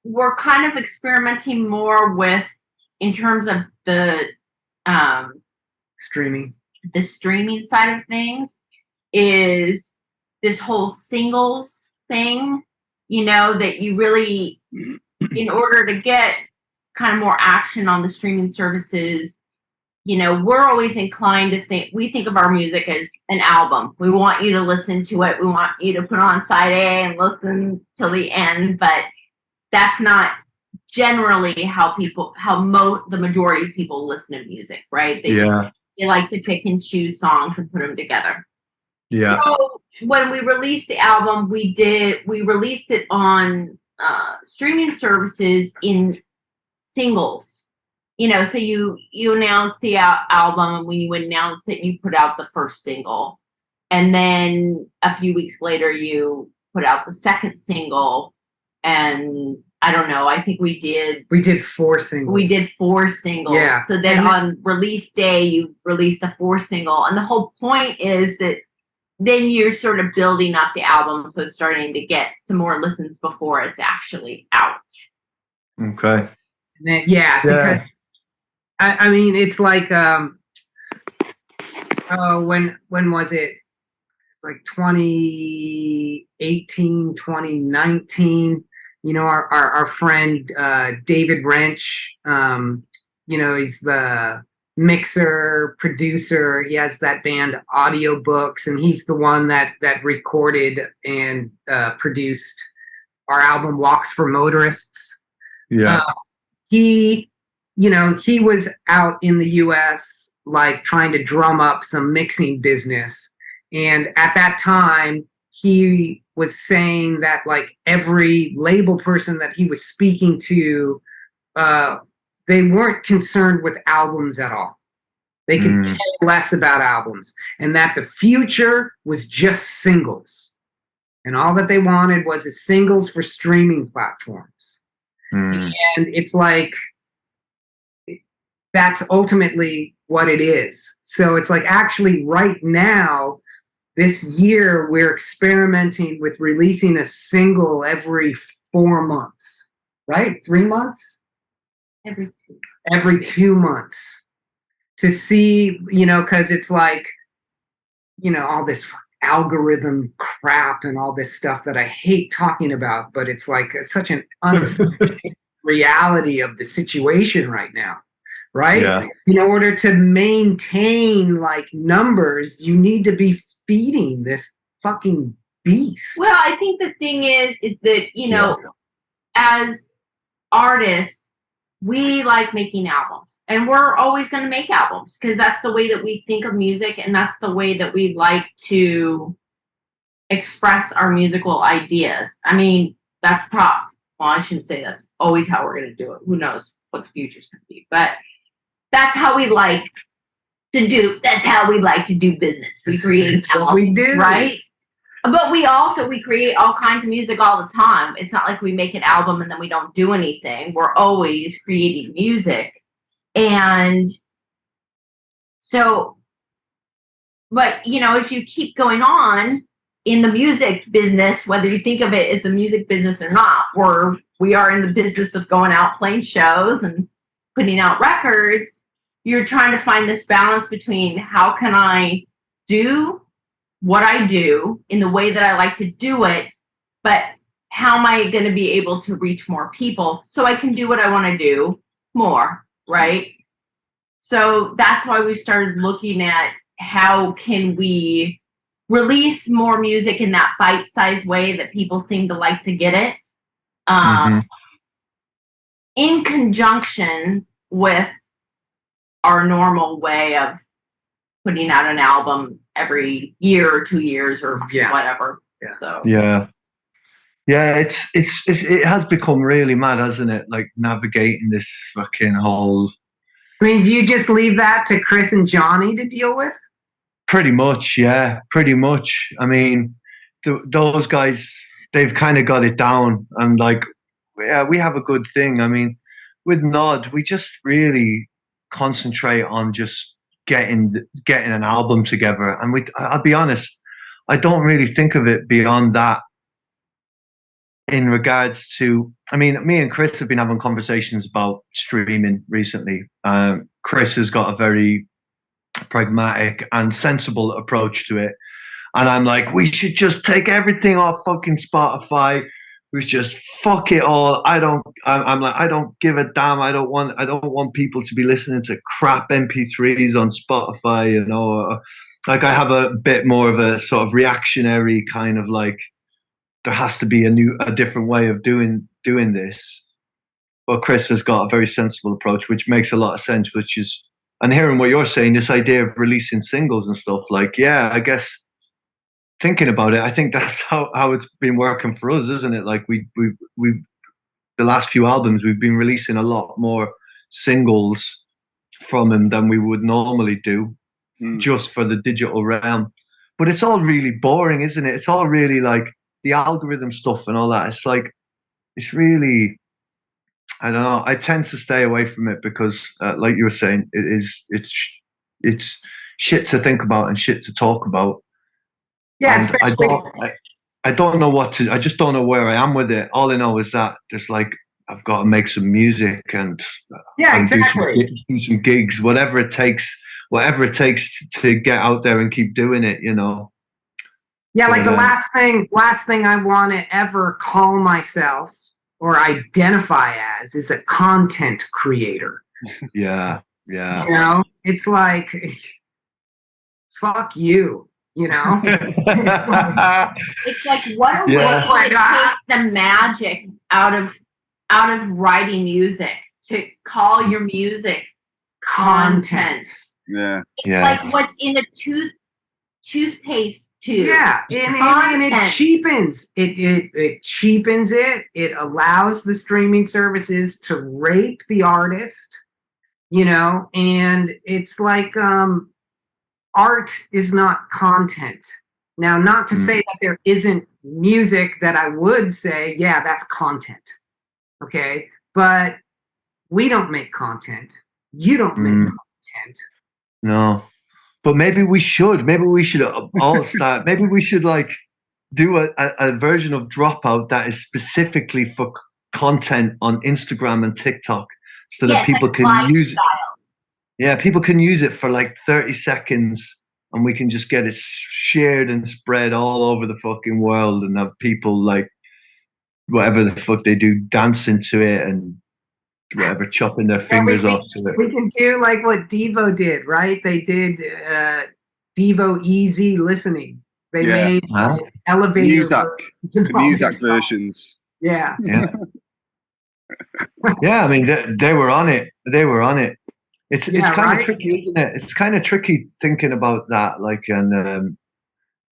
we're kind of experimenting more with, in terms of the streaming side of things, is this whole singles thing, you know, that you really, in order to get kind of more action on the streaming services, you know, we're always inclined to we think of our music as an album. We want you to listen to it. We want you to put on side A and listen till the end, but that's not generally how the majority of people listen to music, right? They like to pick and choose songs and put them together. Yeah. So when we released the album, we released it on streaming services in singles. You know, so you announce the album, and when you announce it, you put out the first single. And then a few weeks later, you put out the second single. And I don't know, I think we did 4 singles. We did 4 singles. Yeah. So then on release day, you release the 4th single. And the whole point is that then you're sort of building up the album, so it's starting to get some more listens before it's actually out. Okay. Because I mean, it's like, when was it? Like 2018, 2019, you know, our friend, David Wrench, you know, he's the mixer, producer. He has that band Audiobooks, and he's the one that recorded and produced our album Walks for Motorists. Yeah. He was out in the US, like, trying to drum up some mixing business. And at that time, he was saying that, like, every label person that he was speaking to, they weren't concerned with albums at all. They could care less about albums, and that the future was just singles. And all that they wanted was singles for streaming platforms. And it's like, that's ultimately what it is. So it's like, actually right now, this year, we're experimenting with releasing a single every 4 months, right? 3 months? Every 2 months. To see, you know, because it's like, you know, all this algorithm crap and all this stuff that I hate talking about, but it's like, it's such an unfortunate reality of the situation right now, right? Yeah. In order to maintain like numbers, you need to be feeding this fucking beast. Well, I think the thing is that, you know, as artists, we like making albums, and we're always going to make albums because that's the way that we think of music, and that's the way that we like to express our musical ideas. I mean, that's well, I shouldn't say that's always how we're going to do it. Who knows what the future's going to be, but that's how we like to do. That's how we like to do business. We create albums, what we do, right? But we create all kinds of music all the time. It's not like we make an album and then we don't do anything. We're always creating music. And so, but you know, as you keep going on in the music business, whether you think of it as the music business or not, we are in the business of going out playing shows and putting out records. You're trying to find this balance between how can I do what I do in the way that I like to do it, but how am I going to be able to reach more people so I can do what I want to do more, right? So that's why we started looking at how can we release more music in that bite-sized way that people seem to like to get it, in conjunction with our normal way of putting out an album every year or 2 years or whatever. Yeah. So It has become really mad, hasn't it? Like navigating this fucking whole. I mean, do you just leave that to Chris and Johnny to deal with? Pretty much, yeah. Pretty much. I mean, those guys, they've kind of got it down, and like, yeah, we have a good thing. I mean, with Nod, we just really concentrate on just getting an album together, and I'll be honest, I don't really think of it beyond that in regards to, I mean, me and Chris have been having conversations about streaming recently. Chris has got a very pragmatic and sensible approach to it, and I'm like, we should just take everything off fucking Spotify. We just fuck it all. I'm like, I don't give a damn. I don't want people to be listening to crap MP3s on Spotify, you know. Like, I have a bit more of a sort of reactionary kind of like, there has to be a different way of doing this. But Chris has got a very sensible approach, which makes a lot of sense, which is, and hearing what you're saying, this idea of releasing singles and stuff, like, yeah, I guess thinking about it, I think that's how it's been working for us, isn't it? Like we the last few albums, we've been releasing a lot more singles from him than we would normally do, just for the digital realm. But it's all really boring, isn't it? It's all really like the algorithm stuff and all that. It's like, it's really, I don't know. I tend to stay away from it because, like you were saying, it's shit to think about and shit to talk about. Yeah, and especially. I don't know what to. I just don't know where I am with it. All I know is that there's like, I've got to make some music and exactly. do some gigs, whatever it takes to get out there and keep doing it. You know. Yeah, like the last thing I want to ever call myself or identify as is a content creator. Yeah. You know, it's like, fuck you. You know, it's like what a way to take the magic out of writing music, to call your music content. Yeah, it's like what's in a toothpaste tube. Yeah, and it cheapens it cheapens it. It allows the streaming services to rape the artist, you know, and it's like art is not content. Now, not to say that there isn't music that I would say, yeah, that's content. Okay. But we don't make content. You don't make content. No. But maybe we should. Maybe we should all start. Maybe we should like do a version of Dropout that is specifically for content on Instagram and TikTok so that people can use it. Yeah, people can use it for like 30 seconds and we can just get it shared and spread all over the fucking world and have people like whatever the fuck they do dancing to it and whatever, chopping their fingers off to it. We can do like what Devo did, right? They did Devo Easy Listening. They made elevator the Muzak versions. Yeah. Yeah. Yeah, I mean, they were on it. They were on it. It's kind of tricky, isn't it? It's kind of tricky thinking about that, like, and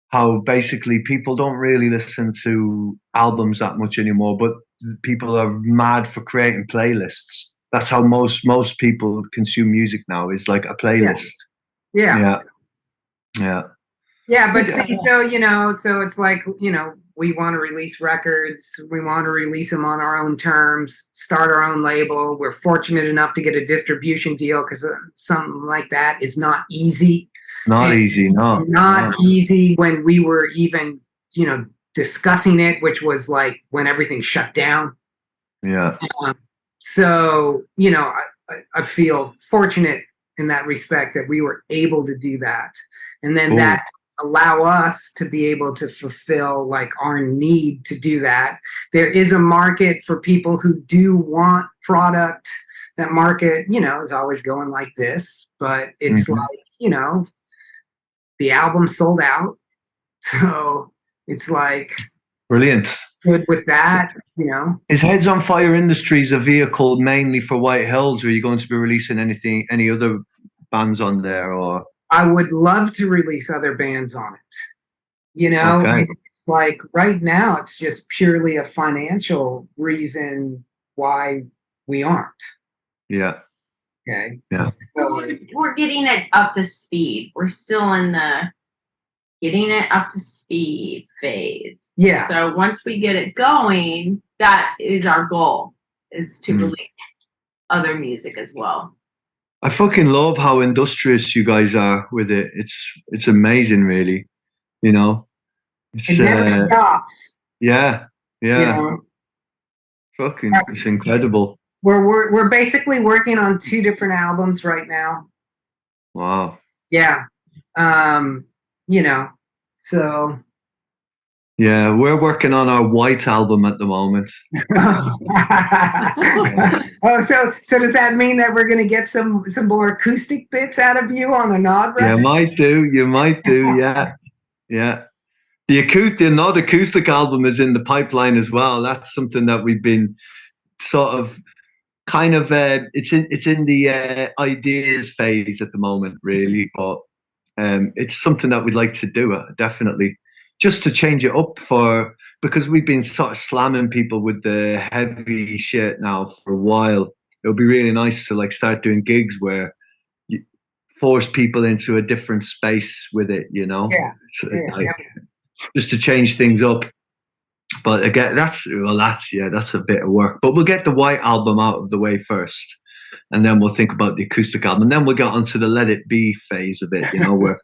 how basically people don't really listen to albums that much anymore, but people are mad for creating playlists. That's how most people consume music now, is like a playlist. Yeah. But see, so, so it's like, we want to release records. We want to release them on our own terms, start our own label. We're fortunate enough to get a distribution deal, because something like that is not easy. Not easy, no. Not easy when we were even, discussing it, which was like when everything shut down. Yeah. So, I feel fortunate in that respect that we were able to do that. And then that allow us to be able to fulfill like our need to do that. There is a market for people who do want product. That market, is always going like this, but it's like, the album sold out. So it's like brilliant. Good with that, Is Heads on Fire Industries a vehicle mainly for Whitehills, or are you going to be releasing any other bands on there, or? I would love to release other bands on it. Okay. It's like right now it's just purely a financial reason why we aren't. Yeah. Okay. Yeah. So we're getting it up to speed. We're still in the getting it up to speed phase. Yeah. So once we get it going, that is our goal, is to release other music as well. I fucking love how industrious you guys are with it. It's amazing, really. It never stops. Yeah. Fucking, it's incredible. We're basically working on 2 different albums right now. Wow. Yeah. So. Yeah, we're working on our White album at the moment. So does that mean that we're going to get some more acoustic bits out of you on a Nod record? Yeah, you might do. Yeah. The Nod acoustic album is in the pipeline as well. That's something that we've been sort of it's in the ideas phase at the moment, really, but it's something that we'd like to do, definitely, just to change it up, because we've been sort of slamming people with the heavy shit now for a while. It would be really nice to like start doing gigs where you force people into a different space with it, just to change things up. But again, that's a bit of work. But we'll get the White album out of the way first, and then we'll think about the acoustic album. And then we'll get onto the Let It Be phase of it, where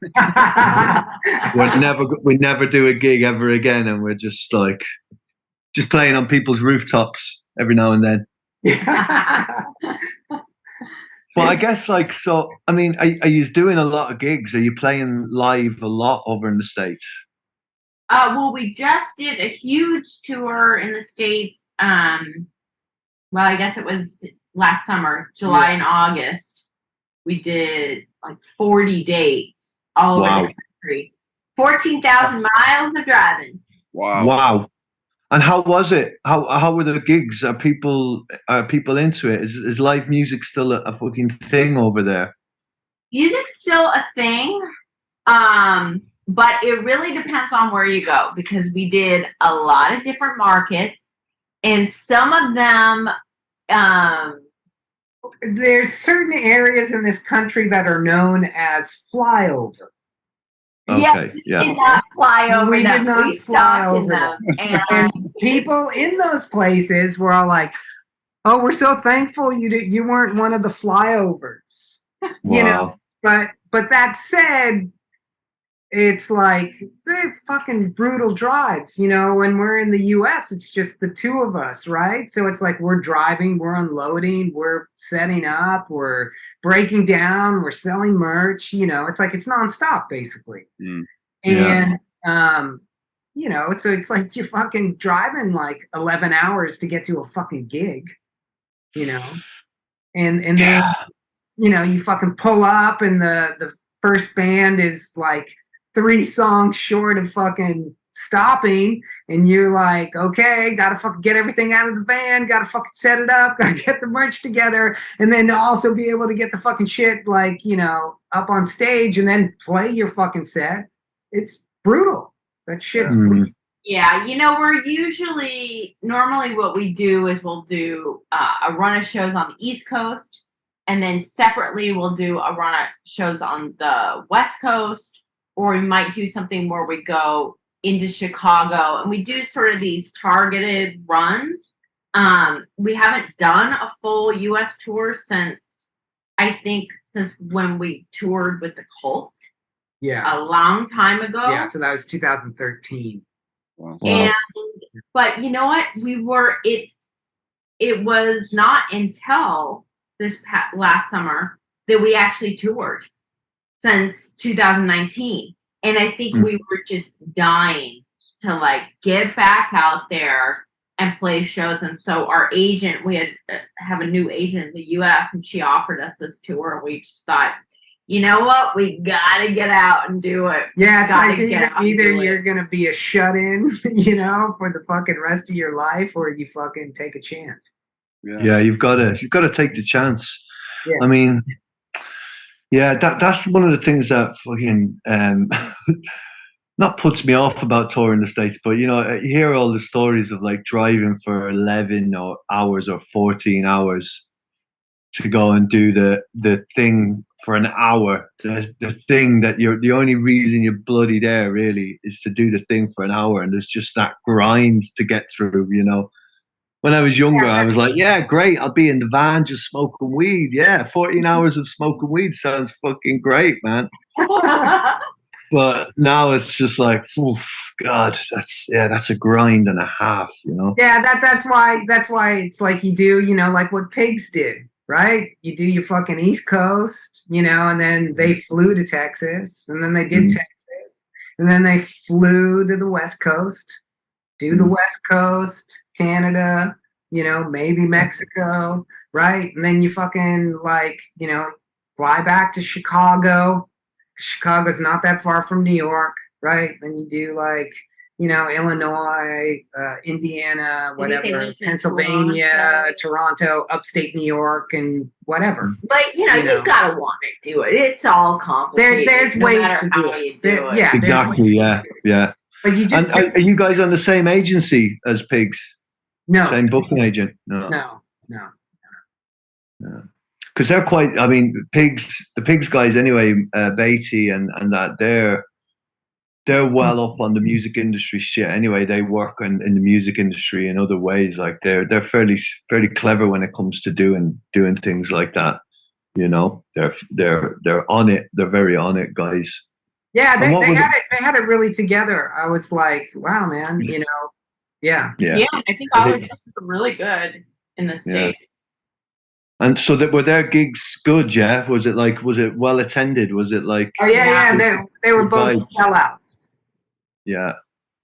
we never do a gig ever again, and we're just playing on people's rooftops every now and then. Well, I guess are you doing a lot of gigs? Are you playing live a lot over in the States? Well, we just did a huge tour in the States. Well, I guess it was last summer, July and August. We did like 40 dates all over the country. 14,000 miles of driving. Wow. And how was it? How were the gigs? Are people into it? Is live music still a fucking thing over there? Music's still a thing. But it really depends on where you go, because we did a lot of different markets, and some of them, there's certain areas in this country that are known as flyover. Okay, we did not fly over we them. Did not we fly stopped over in them. And people in those places were all like, "Oh, we're so thankful you weren't one of the flyovers." Wow. But that said, it's like very fucking brutal drives, when we're in the US, it's just the 2 of us, right? So it's like we're driving, we're unloading, we're setting up, we're breaking down, we're selling merch, it's like it's nonstop basically. And so it's like you're fucking driving like 11 hours to get to a fucking gig. you know, and then, you know, you fucking pull up and the first band is like 3 songs short of fucking stopping, and you're like, okay, gotta fucking get everything out of the band, gotta fucking set it up, gotta get the merch together, and then to also be able to get the fucking shit, like, you know, up on stage and then play your fucking set. It's brutal. That shit's brutal. Yeah, you know, normally what we do is we'll do a run of shows on the East Coast, and then separately we'll do a run of shows on the West Coast, or we might do something where we go into Chicago, and we do sort of these targeted runs. We haven't done a full US tour since when we toured with the Cult. Yeah. A long time ago. Yeah, so that was 2013. Wow. But you know what? It was not until this last summer that we actually toured since 2019. And I think we were just dying to like get back out there and play shows. And so our agent, we have a new agent in the US, and she offered us this tour. And we just thought, you know what? We gotta get out and do it. Yeah, it's like either you're gonna be a shut-in, you know, for the fucking rest of your life, or you fucking take a chance. Yeah, you've gotta take the chance. Yeah. I mean, yeah, that's one of the things that fucking not puts me off about touring the States, but you know, you hear all the stories of like driving for 11 hours or 14 hours to go and do the thing for an hour. The thing that the only reason you're bloody there really is to do the thing for an hour, and there's just that grind to get through, you know. When I was younger, I was like, yeah, great, I'll be in the van just smoking weed. Yeah, 14 hours of smoking weed sounds fucking great, man. But now it's just like, oof, God, that's a grind and a half, you know. Yeah, that's why it's like you do, you know, like what Pigs did, right? You do your fucking East Coast, you know, and then they flew to Texas, and then they did Texas, and then they flew to the West Coast, do the West Coast, Canada, you know, maybe Mexico, right? And then you fucking like, you know, fly back to Chicago. Chicago's not that far from New York, right? Then you do like, you know, Illinois, Indiana, whatever, Pennsylvania, Toronto, upstate New York, and whatever. But you know, you've got to want to do it. It's all complicated. There's ways to do it. Yeah, exactly. Yeah. But you just are you guys on the same agency as Pigs? No. Same booking agent? No. Because they're quite. I mean, the Pigs guys anyway. Beatty and that they're well up on the music industry shit. Anyway, they work in the music industry in other ways. Like they're fairly clever when it comes to doing things like that. You know, they're on it. They're very on it, guys. Yeah, they had it really together. I was like, wow, man, you know, yeah. I think all their stuff is really good in the States. And so were their gigs good? Yeah, was it well attended? Was it like? Oh yeah. They were both sellouts. Yeah.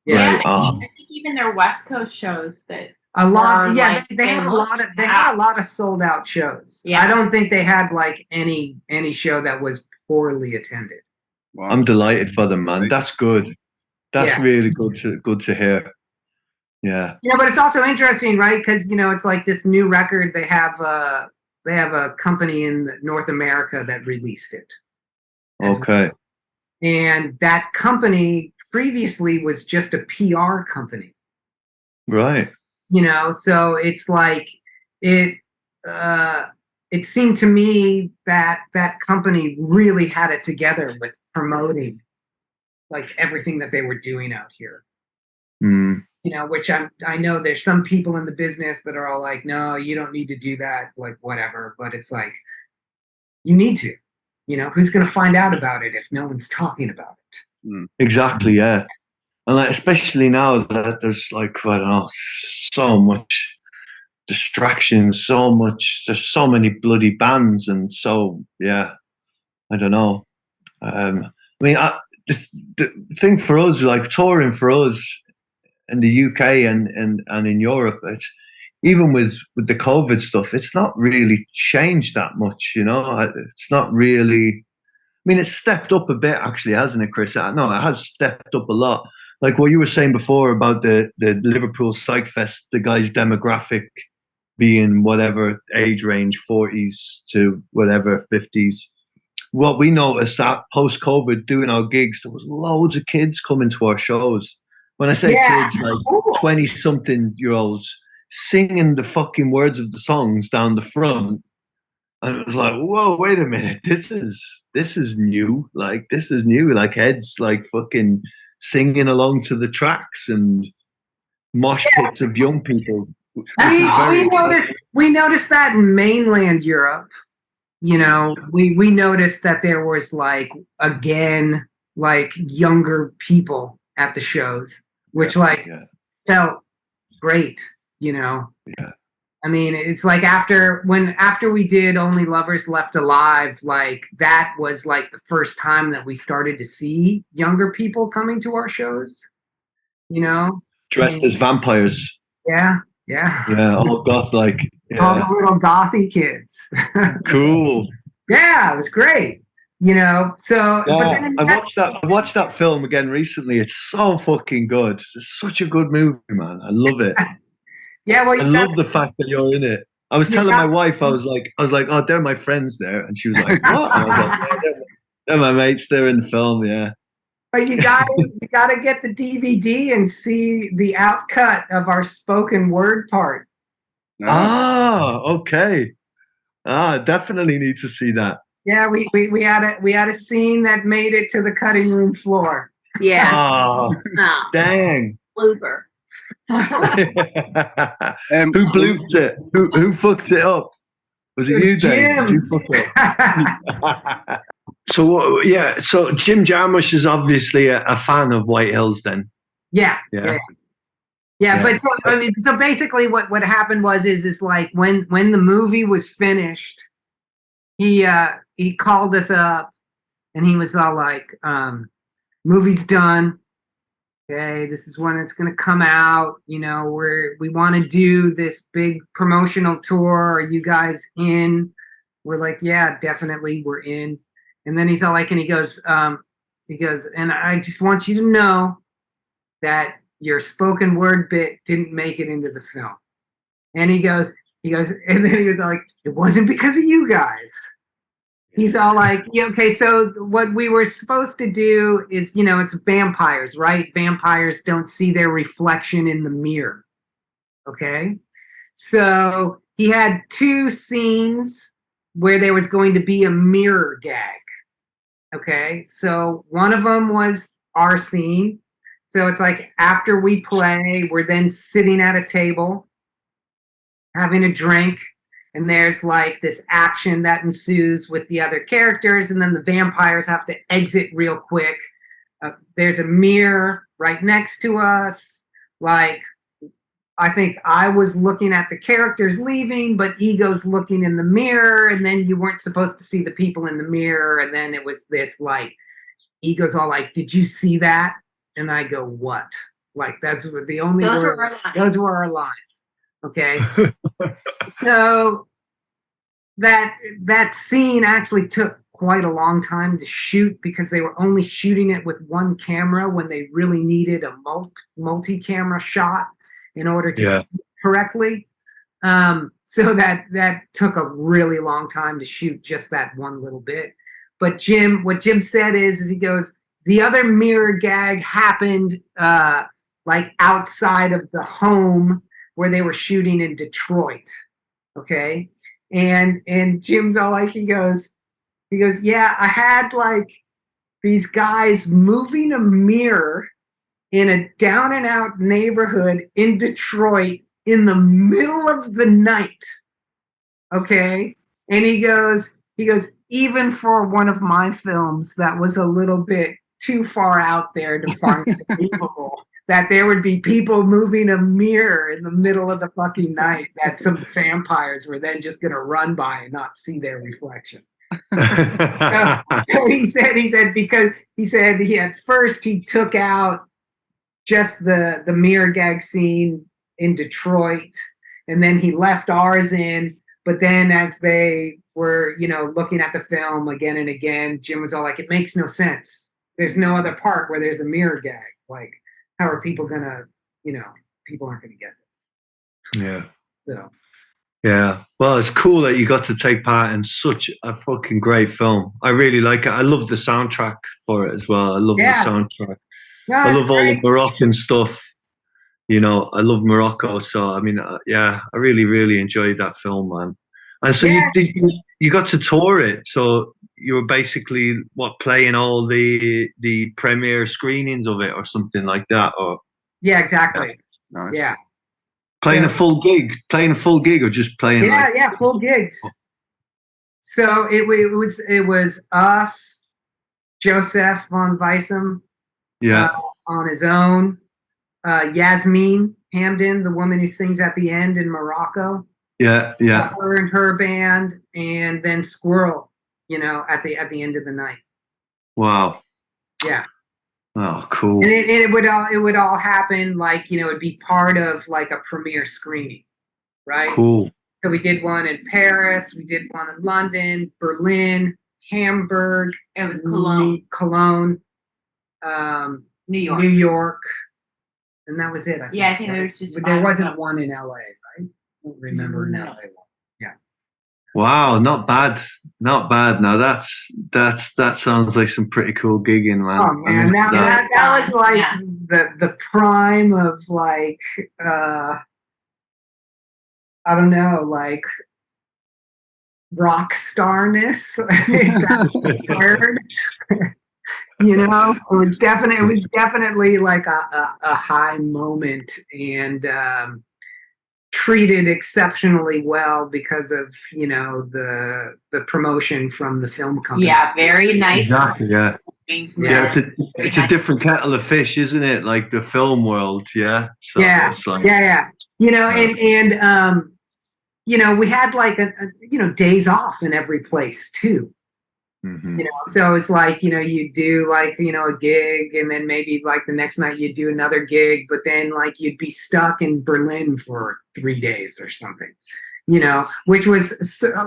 Right. I think even their West Coast shows that. A lot, yeah. Like, they had a lot of sold out shows. Yeah. I don't think they had like any show that was poorly attended. Wow. I'm delighted for them, man. That's good. That's really good to hear. Yeah. You know, but it's also interesting, right? Because you know, it's like this new record. They have a company in North America that released it. Okay. Well. And that company previously was just a PR company. Right. You know, so it's like it seemed to me that that company really had it together with promoting like everything that they were doing out here. You know, which I know there's some people in the business that are all like, no, you don't need to do that, like whatever. But it's like, you need to. You know, who's going to find out about it if no one's talking about it? Exactly, yeah. And like, especially now that there's like, I don't know, so much distraction, there's so many bloody bands, and so, yeah, I don't know. I mean, the thing for us, like touring for us in the UK and in Europe, even with the COVID stuff, it's not really changed that much, you know. It's not really. I mean, it's stepped up a bit, actually, hasn't it, Chris? No, it has stepped up a lot. Like what you were saying before about the Liverpool Psych Fest, the guy's demographic being whatever age range, 40s to whatever 50s. What we noticed that post-COVID, doing our gigs, there was loads of kids coming to our shows. When I say kids, like 20-something-year-olds singing the fucking words of the songs down the front, and it was like, whoa, wait a minute, this is new. Like this is new. Like heads like fucking singing along to the tracks and mosh pits of young people. We noticed that in mainland Europe. You know, we noticed that there was like younger people at the shows, which felt great, you know. Yeah. I mean, it's like after we did Only Lovers Left Alive, like that was like the first time that we started to see younger people coming to our shows, you know. Dressed as vampires. Yeah. Yeah, all goth like. Yeah. All the little gothy kids. Cool. Yeah, it was great. You know, so yeah, but then I watched that film again recently. It's so fucking good. It's such a good movie, man. I love it. Yeah, well, I love the fact that you're in it. I was telling my wife, I was like, oh, they're my friends there, and she was like, what? And I was like, yeah, they're my mates. They're in the film, yeah. But you gotta get the DVD and see the outcut of our spoken word part. Ah, okay. Definitely need to see that. Yeah, we had a scene that made it to the cutting room floor. Yeah. Oh, dang. Blooper. Who blooped it? Who fucked it up? Was it you, Dave? Did you fuck it? So Jim Jarmusch is obviously a fan of Whitehills then. Yeah. But so basically what happened is like when the movie was finished, he called us up and he was all like, movie's done. Okay, this is when it's gonna come out. You know, we want to do this big promotional tour. Are you guys in? We're like, yeah, definitely, we're in. And then he's all like, and he goes, and I just want you to know that your spoken word bit didn't make it into the film. And he goes, and then he was like, it wasn't because of you guys. He's all like, yeah, okay, so what we were supposed to do is, you know, it's vampires, right? Vampires don't see their reflection in the mirror. Okay? So he had 2 scenes where there was going to be a mirror gag. Okay? So one of them was our scene. So it's like after we play, we're then sitting at a table, having a drink, and there's like this action that ensues with the other characters, and then the vampires have to exit real quick. There's a mirror right next to us. Like, I think I was looking at the characters leaving, but Ego's looking in the mirror, and then you weren't supposed to see the people in the mirror, and then it was this like, Ego's all like, did you see that? And I go, what? Like, that's the only words. Those were our lines. Okay. So that scene actually took quite a long time to shoot because they were only shooting it with one camera when they really needed a multi-camera shot in order to do it correctly. So that took a really long time to shoot just that one little bit. But what Jim said is he goes, the other mirror gag happened like outside of the home where they were shooting in Detroit. Okay. And Jim's all like, he goes, yeah, I had like these guys moving a mirror in a down and out neighborhood in Detroit in the middle of the night. Okay. And he goes, even for one of my films, that was a little bit too far out there to find believable. That there would be people moving a mirror in the middle of the fucking night that some vampires were then just going to run by and not see their reflection. So he said because he said at first he took out just the mirror gag scene in Detroit, and then he left ours in. But then as they were, looking at the film again and again, Jim was all like, it makes no sense. There's no other part where there's a mirror gag. Like, how are people gonna, people aren't gonna get this. Yeah. So. Yeah. Well, it's cool that you got to take part in such a fucking great film. I really like it. I love the soundtrack for it as well. I love the soundtrack. No, I love all great. the Moroccan stuff. I love Morocco. So, I mean, I really, really enjoyed that film, man. And so you got to tour it. So you were basically playing all the premiere screenings of it or something like that, or yeah, exactly. Nice. Yeah. playing a full gig or just playing. Full gigs. So it was us, Joseph von Weissem, on his own, Yasmin Hamdan, the woman who sings at the end in Morocco. Yeah. Her and her band, and then Squirrel, at the end of the night. Wow. Yeah. Oh, cool. And it would all happen like, it'd be part of like a premiere screening, right? Cool. So we did one in Paris, we did one in London, Berlin, Hamburg. It was Cologne. New York. And that was it. I think there was just. But there wasn't one in LA, right? I don't remember in LA. Yeah. Wow, not bad. Now that sounds like some pretty cool gigging, man. Oh man, that was like the prime of like I don't know, like rock starness. That's the word. It was definitely like a high moment, and treated exceptionally well because of the promotion from the film company. Yeah, very nice. Exactly. Yeah. It's a different kettle of fish, isn't it? Like the film world. Yeah. So it's like, yeah. And we had like days off in every place too. Mm-hmm. So it's like, you do like, a gig, and then maybe like the next night you do another gig, but then like you'd be stuck in Berlin for 3 days or something, which was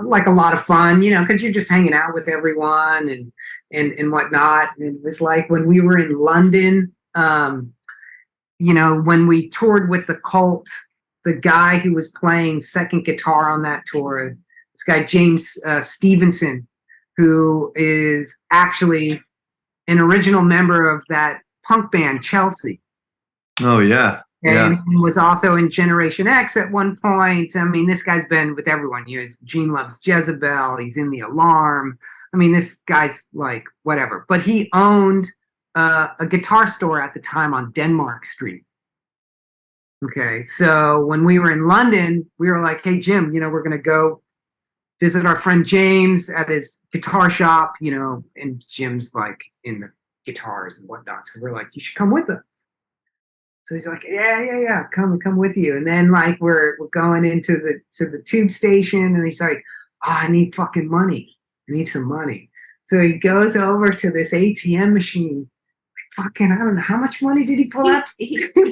like a lot of fun, because you're just hanging out with everyone and whatnot. And it was like when we were in London, when we toured with the Cult, the guy who was playing second guitar on that tour, this guy, James Stevenson, who is actually an original member of that punk band, Chelsea. Oh, yeah. And he was also in Generation X at one point. I mean, this guy's been with everyone. Gene Loves Jezebel. He's in The Alarm. I mean, this guy's like, whatever. But he owned a guitar store at the time on Denmark Street. Okay, so when we were in London, we were like, hey, Jim, we're going to go visit our friend James at his guitar shop, and Jim's like in the guitars and whatnot. So we're like, you should come with us. So he's like, yeah, come with you. And then like we're going into the tube station, and he's like, I need fucking money. I need some money. So he goes over to this ATM machine. Fucking, I don't know, how much money did he pull out? He just took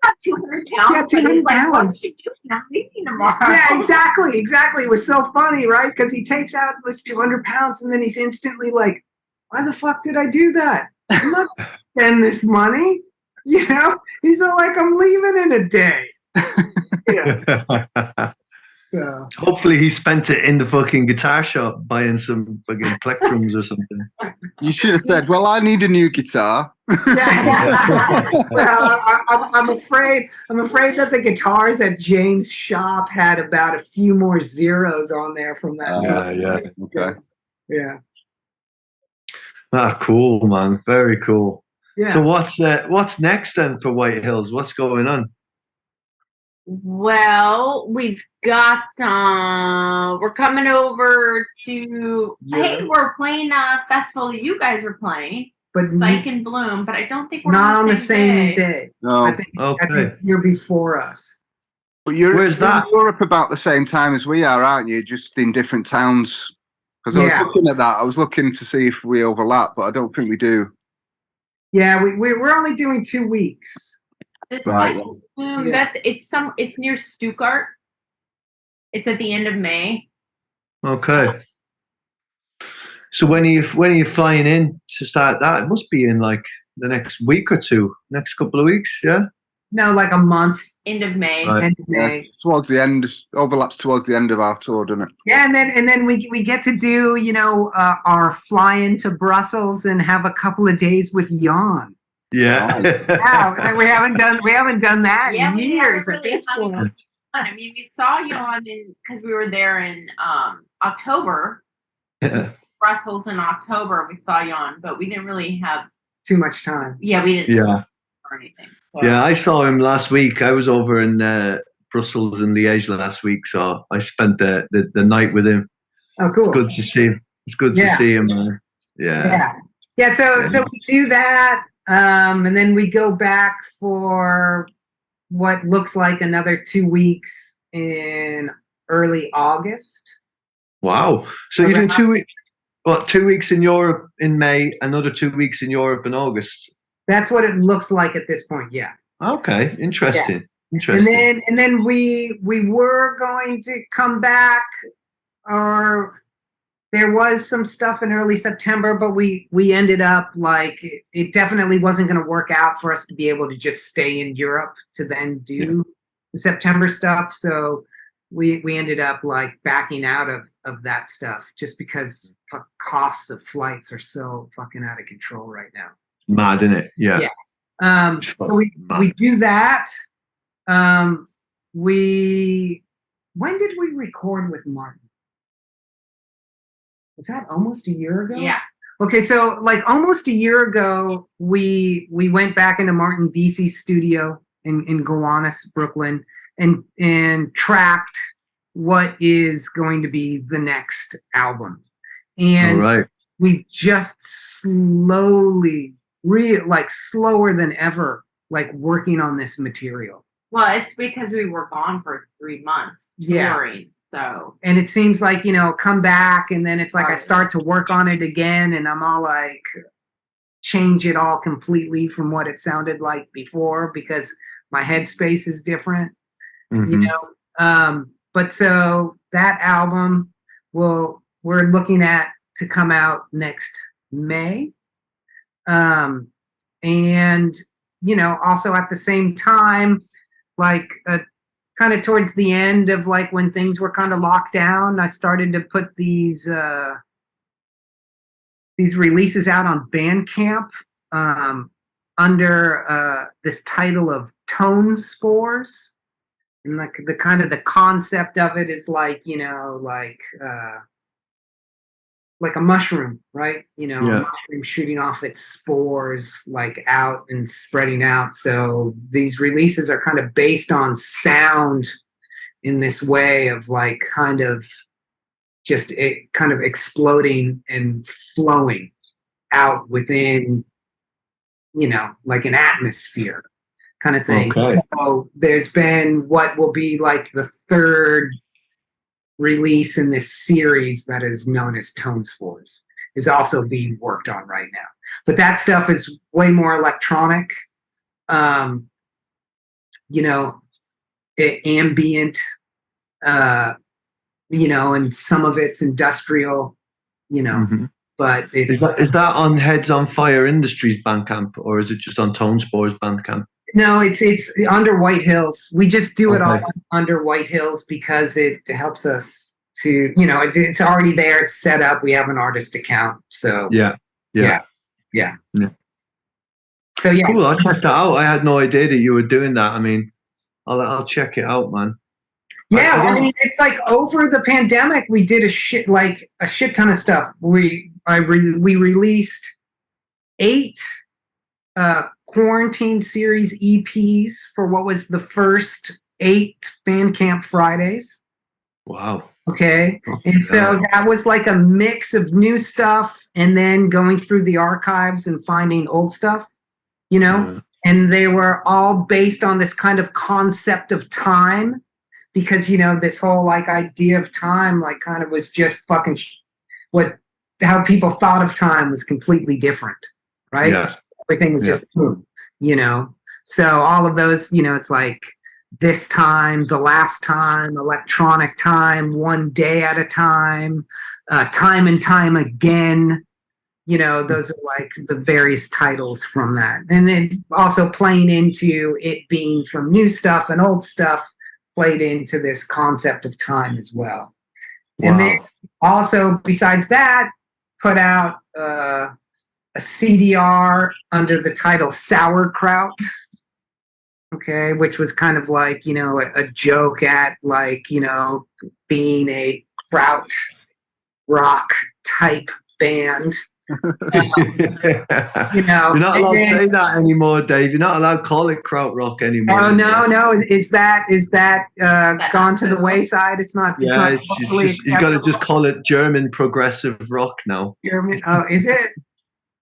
out 200 pounds. Yeah, 200 pounds. Like, what you doing? I'm leaving tomorrow. Yeah, exactly. It was so funny, right? Because he takes out this 200 pounds, and then he's instantly like, why the fuck did I do that? I'm not going to spend this money. He's all like, I'm leaving in a day. Yeah. So hopefully he spent it in the fucking guitar shop buying some fucking plectrums or something. You should have said, well, I need a new guitar. Well, I'm afraid that the guitars at James' shop had about a few more zeros on there from that time. Yeah. Okay. Yeah. Cool, man. Very cool. Yeah. So what's next then for White Hills? What's going on? Well, we've got we're coming over to we're playing a festival you guys are playing, but Psych and Bloom, but I don't think we're not on the same day. No. I think you're before us. But where's that? In Europe about the same time as we are, aren't you? Just in different towns. Because I was looking at that. I was looking to see if we overlap, but I don't think we do. Yeah, we're only doing 2 weeks. This Right. Psych and Bloom, it's near Stuttgart. It's at the end of May. Okay. So when are you flying in to start that? It must be in like the next week or two, next couple of weeks, yeah? No, like a month. End of May. Right. End of May. Yeah, towards the end, overlaps towards the end of our tour, doesn't it? Yeah, and then we get to do, you know, our fly into Brussels and have a couple of days with Jan. Yeah. Wow, we haven't done that Yeah, in we years haven't at really this had point. enough fun. I mean, we saw Jan because we were there in October, Brussels in October. We saw Jan, but we didn't really have Too much time. Yeah, we didn't Yeah. or anything. So. Yeah, I saw him last week. I was over in Brussels and Liège last week, so I spent the night with him. Oh, cool. It's good to see him. It's good to see him, man. Yeah. So we do that, and then we go back for what looks like another 2 weeks in early August. Wow. So you do 2 weeks? What, 2 weeks in Europe in May, another 2 weeks in Europe in August? That's what it looks like at this point. Yeah. Okay. Interesting. Interesting. And then we were going to come back, or there was some stuff in early September, but we ended up like it definitely wasn't going to work out for us to be able to just stay in Europe to then do the September stuff. So we ended up like backing out of that stuff just because costs of flights are so fucking out of control right now. Mad, isn't it? Yeah. So we do that. When did we record with Martin? Was that almost a year ago? Yeah. Okay, so like almost a year ago, we went back into Martin VC's studio in Gowanus, Brooklyn, and tracked what is going to be the next album. And we've just slowly, slower than ever, like working on this material. Well, it's because we were gone for 3 months touring, so. And it seems like, you know, come back and then it's like I start to work on it again and I'm all like, change it all completely from what it sounded like before because my headspace is different, you know. But so that album we're looking at to come out next May. And, you know, also at the same time, like kind of towards the end of like when things were kind of locked down, I started to put these releases out on Bandcamp under this title of Tone Spores. And like the kind of the concept of it is like, you know, like a mushroom, right? You know, a mushroom shooting off its spores, like out and spreading out. So these releases are kind of based on sound in this way of like kind of just kind of exploding and flowing out within, you know, like an atmosphere kind of thing. Okay. So there's been what will be like the third release in this series that is known as Tone Spores is also being worked on right now. But that stuff is way more electronic, you know, ambient, you know, and some of it's industrial, you know. But it's, is that on Heads on Fire Industries Bandcamp or is it just on Tone Spores Bandcamp? No, it's under WHITEHILLS. We just do it all under WHITEHILLS because it helps us to, you know, it's already there. It's set up. We have an artist account. So yeah. So yeah. Cool. I'll check that out. I had no idea that you were doing that. I mean, I'll check it out, man. Yeah, I mean, it's like over the pandemic, we did a shit ton of stuff. We released 8 quarantine series EPs for what was the first 8 Bandcamp Fridays. Wow. Okay. And so that was like a mix of new stuff and then going through the archives and finding old stuff, you know, and they were all based on this kind of concept of time because, you know, this whole like idea of time, like kind of was just fucking how people thought of time was completely different. Right. Yeah. Everything was just boom, you know. So all of those, you know, it's like This Time, The Last Time, Electronic Time, One Day at a Time, Time and Time Again. Those are like the various titles from that. And then also playing into it being from new stuff and old stuff, played into this concept of time as well. Wow. And then also, besides that, put out a CDR under the title Sauerkraut. Okay, which was kind of like, a joke at like, being a kraut rock type band. You're not allowed to say that anymore, Dave. You're not allowed to call it krautrock anymore. Oh no! Is that gone to the wayside? It's not. Yeah, you got to just call it German progressive rock now. German? Oh, is it?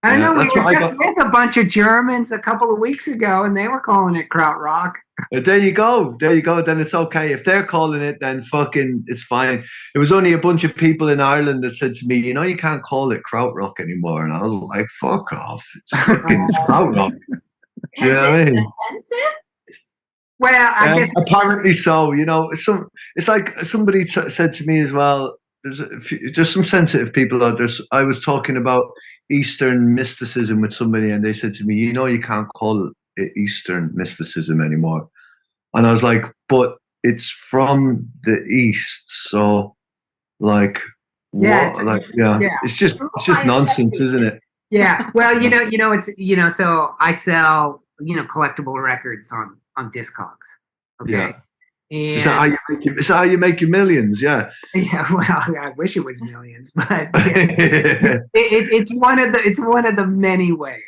I don't know. We were just with a bunch of Germans a couple of weeks ago, and they were calling it krautrock. There you go. Then it's okay. If they're calling it, then fucking it's fine. It was only a bunch of people in Ireland that said to me, you can't call it krautrock anymore. And I was like, fuck off. It's krautrock. Do you know what I mean? Offensive? Well, I guess apparently so. It's like somebody said to me as well. There's some sensitive people out there. I was talking about Eastern mysticism with somebody, and they said to me, you can't call it Eastern mysticism anymore. And I was like, but it's from the East, so like, it's just nonsense, isn't it? Yeah. Well, it's so I sell collectible records on Discogs. Okay. Yeah. And is that how you make your millions? Yeah. Yeah. Well, I wish it was millions, but it's one of the many ways.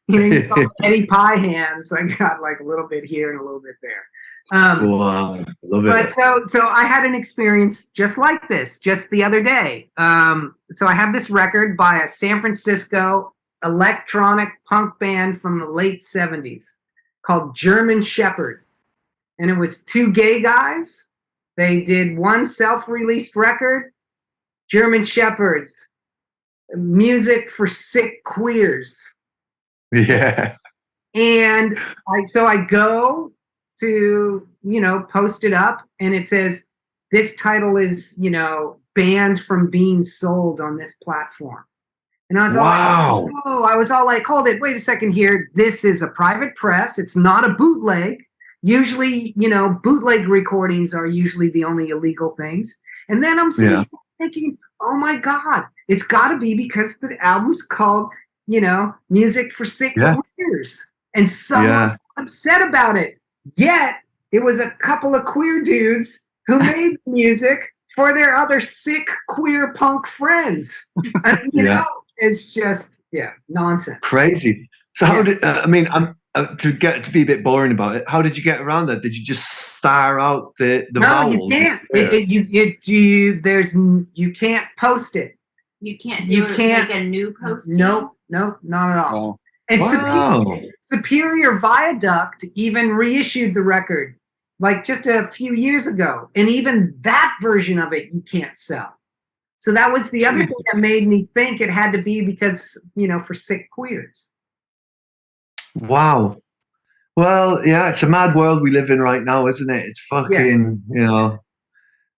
You saw Eddie Pie hands. I got like a little bit here and a little bit there. Wow, love it. But so I had an experience just like this just the other day. So I have this record by a San Francisco electronic punk band from the late 70s called German Shepherds. And it was two gay guys. They did one self-released record, German Shepherds, music for sick queers. Yeah. And I go to, post it up, and it says, this title is, banned from being sold on this platform. And I was I was all like, hold it, wait a second here. This is a private press. It's not a bootleg. Usually, bootleg recordings are usually the only illegal things. And then I'm thinking, oh my God, it's got to be because the album's called, Music for Sick Queers. And someone upset about it. Yet, it was a couple of queer dudes who made music for their other sick queer punk friends. It's just, nonsense. Crazy. So how did, to be a bit boring about it, how did you get around that? Did you just star out the vowels? No, you can't. You can't post it. You can't make a new post? No, not at all. And Superior Viaduct even reissued the record like just a few years ago. And even that version of it, you can't sell. So that was the other thing that made me think it had to be because, for sick queers. Wow. Well, yeah, it's a mad world we live in right now, isn't it? It's fucking,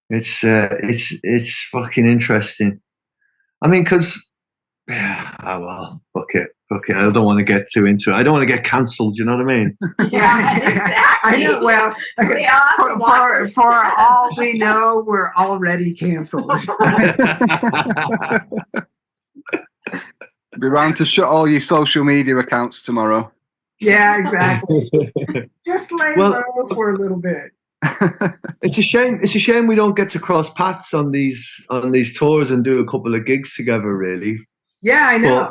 it's fucking interesting. I mean, because, fuck it. I don't want to get too into it. I don't want to get cancelled. You know what I mean? Yeah, exactly. I know. Well, for all we know, we're already cancelled. Be round to shut all your social media accounts tomorrow. Yeah, exactly. Just lay low for a little bit. It's a shame. It's a shame we don't get to cross paths on these tours and do a couple of gigs together. Really. Yeah, I know.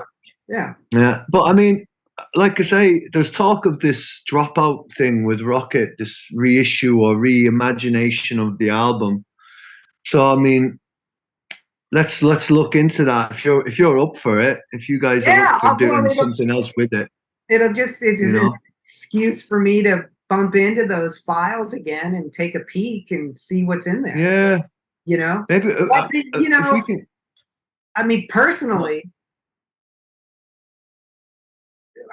But, yeah. But I mean, like I say, there's talk of this Dropout thing with Rocket, this reissue or reimagination of the album. So I mean, let's look into that. If you're up for it, if you guys are up for doing something else with it. It is an excuse for me to bump into those files again and take a peek and see what's in there. Yeah. Maybe, if we can... I mean, personally,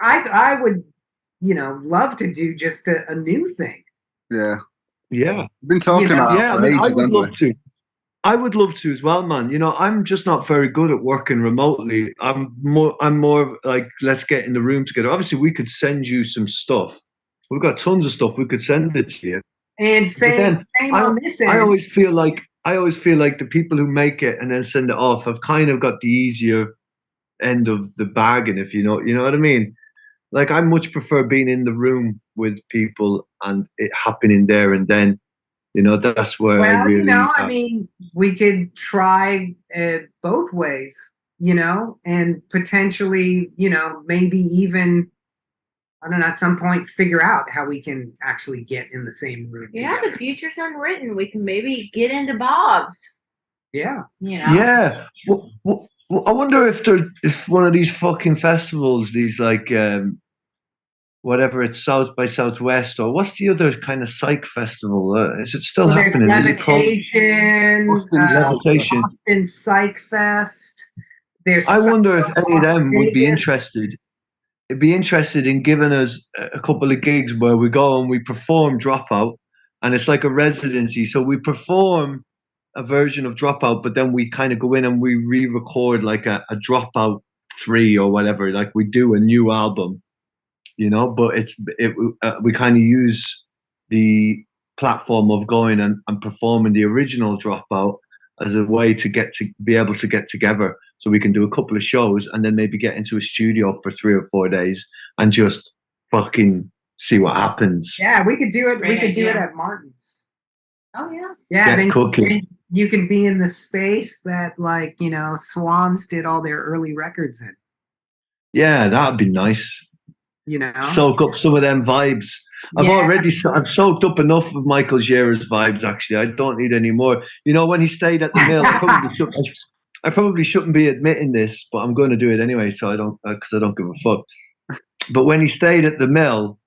I would, love to do just a new thing. Yeah. Yeah. We've been talking about Yeah, that I for mean, I ages, would haven't love we? to. I would love to as well, man. I'm just not very good at working remotely. I'm more like, let's get in the room together. Obviously, we could send you some stuff. We've got tons of stuff. We could send it to you. And But then same I, on this I end. always feel like the people who make it and then send it off have kind of got the easier end of the bargain, if you know what I mean. Like, I much prefer being in the room with people and it happening there and then. That's where I Well, really. I mean, we could try it both ways, and potentially, maybe even, I don't know, at some point figure out how we can actually get in the same room. Yeah, together. the future's unwritten. We can maybe get into Bob's. Yeah. Yeah. Well, I wonder if one of these fucking festivals, these like whatever, it's South by Southwest, or what's the other kind of psych festival? Is it still Well, there's happening? Is it called Levitation, Levitation? Boston Psych Fest. There's I wonder if any of Las them would be Vegas. interested. Be interested in giving us a couple of gigs where we go and we perform Dropout, and it's like a residency. So we perform a version of Dropout, but then we kind of go in and we re-record like a Dropout 3 or whatever. Like, we do a new album, but we kind of use the platform of going and performing the original Dropout as a way to be able to get together, so we can do a couple of shows and then maybe get into a studio for 3 or 4 days and just fucking see what happens. Yeah, we could do it. Great We could do it idea. at Martin's. Oh yeah. Yeah, Get then cooking. you can be in the space that, like, Swans did all their early records in. Yeah, that'd be nice. Soak up some of them vibes. I've soaked up enough of Michael Gera's vibes. Actually, I don't need any more. When he stayed at the mill, I probably shouldn't be admitting this, but I'm going to do it anyway. So I don't, because I don't give a fuck. But when he stayed at the mill,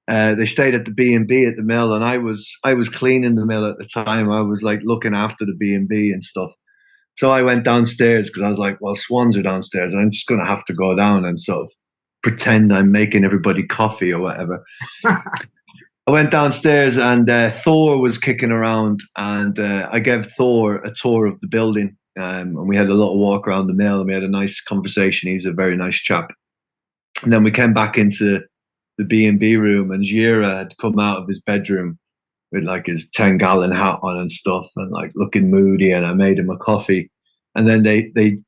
they stayed at the B&B at the mill, and I was cleaning the mill at the time. I was like looking after the B&B and stuff. So I went downstairs because I was like, well, Swans are downstairs. I'm just going to have to go down and sort of pretend I'm making everybody coffee or whatever. I went downstairs and Thor was kicking around, and I gave Thor a tour of the building, and we had a little walk around the mill, and we had a nice conversation. He was a very nice chap. And then we came back into the B&B room, and Gira had come out of his bedroom with like his 10-gallon hat on and stuff, and like looking moody, and I made him a coffee. And then they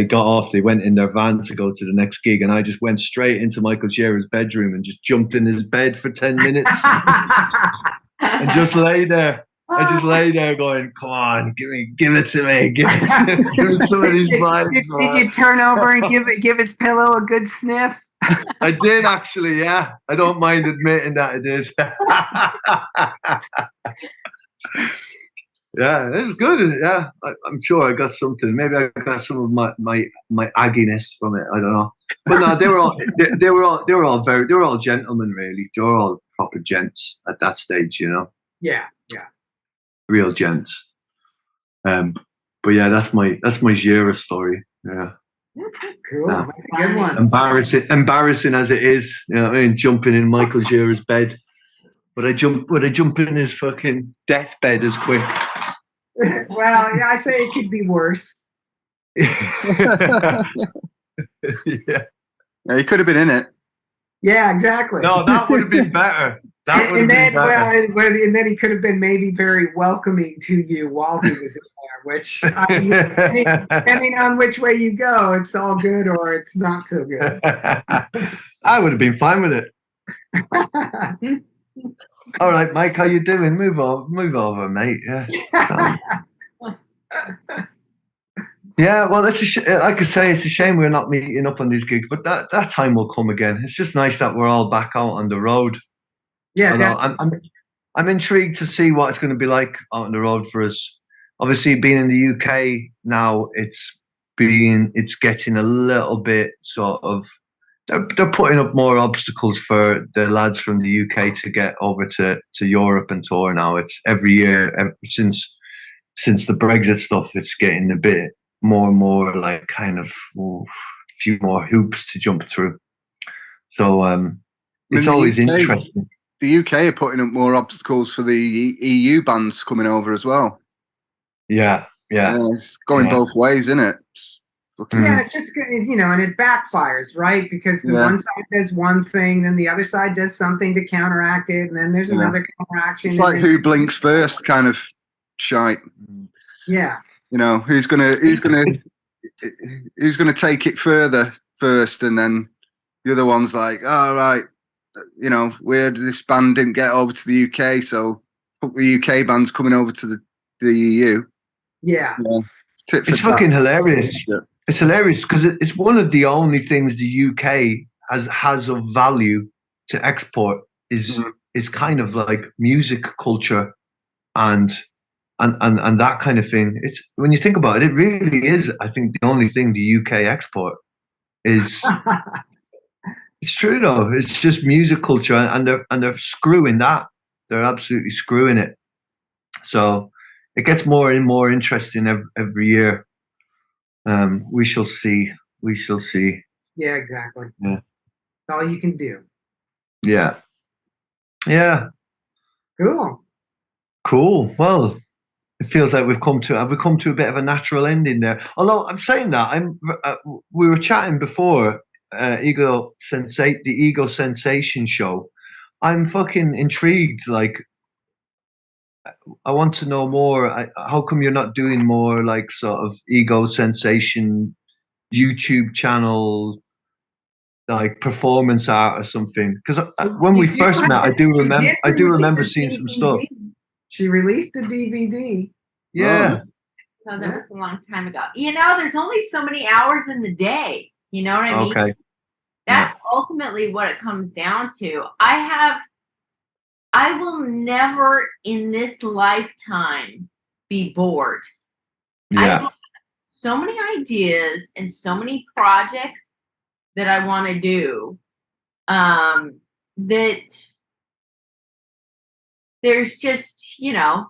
got off, they went in their van to go to the next gig, and I just went straight into Michael Gera's bedroom and just jumped in his bed for 10 minutes and just lay there. I just lay there going, come on, give it to me, give me some of these vibes. Did you turn over and give his pillow a good sniff? I did, actually, yeah. I don't mind admitting that I did. Yeah, it was good. Yeah, I'm sure I got something. Maybe I got some of my agginess from it. I don't know. But no, they were all gentlemen, really. They were all proper gents at that stage, Yeah. Real gents. But yeah, that's my Gira story. Yeah. Cool. Yeah. That's a good one. Embarrassing as it is, what I mean, jumping in Michael Gira's bed. Would I jump in his fucking deathbed as quick? Well, yeah, I say it could be worse. Yeah. Yeah, he could have been in it. Yeah, exactly. No, that would have been better. That would have been better. And then he could have been maybe very welcoming to you while he was in there, which, depending on which way you go, it's all good or it's not so good. I would have been fine with it. All right, Mike, how you doing? Move over, mate. Yeah. Yeah, well, like I say, it's a shame we're not meeting up on these gigs, but that time will come again. It's just nice that we're all back out on the road. Yeah, I'm intrigued to see what it's going to be like out on the road for us. Obviously, being in the UK now, it's getting a little bit sort of. They're putting up more obstacles for the lads from the UK to get over to Europe and tour now. It's every year since the Brexit stuff, it's getting a bit more and more like kind of a few more hoops to jump through. So it's always interesting. the UK are putting up more obstacles for the EU bands coming over as well. Yeah. It's going both ways, isn't it? Yeah, it's just, you know, and it backfires, right? Because the one side does one thing, then the other side does something to counteract it, and then there's another counteraction. It's like who blinks first kind of shite. Yeah. You know, who's gonna take it further first, and then the other one's like, oh, right, you know, weird, this band didn't get over to the UK, so fuck the UK band's coming over to the EU. Yeah. It's fucking hilarious. Yeah. It's hilarious because it's one of the only things the UK has of value to export is kind of like music culture and that kind of thing. It's when you think about it, it really is, I think, the only thing the UK export is. It's true though. It's just music culture, and they're screwing that. They're absolutely screwing it. So it gets more and more interesting every year. We shall see. We shall see. Yeah, exactly. Yeah. That's all you can do. Yeah. Yeah. Cool. Well, it feels like have we come to a bit of a natural ending there? Although I'm saying that we were chatting before the Ego Sensation show. I'm fucking intrigued. Like, I want to know more. How come you're not doing more like sort of Ego Sensation YouTube channel, like performance art or something? Because when we first met, I do remember seeing some stuff. She released a DVD. Yeah. No, that was a long time ago. You know, there's only so many hours in the day. You know what I mean? Okay. That's ultimately what it comes down to. I will never in this lifetime be bored. Yeah. I have so many ideas and so many projects that I want to do, that there's just, you know,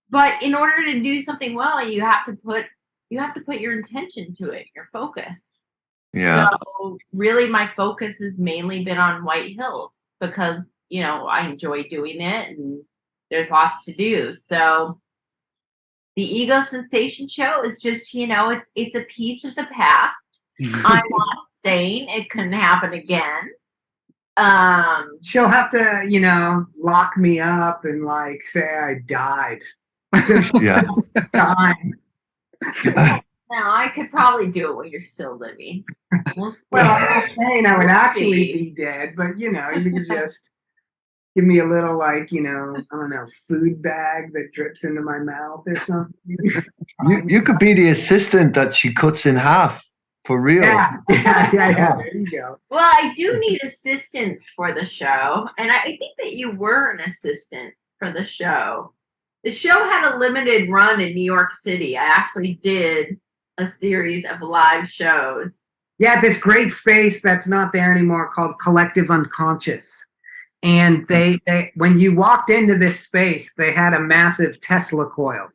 but in order to do something well, you have to put your intention to it, your focus. Yeah. So really my focus has mainly been on White Hills because, you know, I enjoy doing it and there's lots to do. So the Ego Sensation show is just, you know, it's a piece of the past. I'm not saying it couldn't happen again. She'll have to, you know, lock me up and like say I died. So Yeah. Time. Now I could probably do it when you're still living. Well, I'm not saying I would actually be dead, but you know, you could just give me a little, like, you know, I don't know, food bag that drips into my mouth or something. You could be the assistant that she cuts in half for real. Yeah. There you go. Well, I do need assistance for the show, and I think that you were an assistant for the show. The show had a limited run in New York City. I actually did a series of live shows. Yeah, this great space that's not there anymore called Collective Unconscious. And they when you walked into this space, they had a massive Tesla coil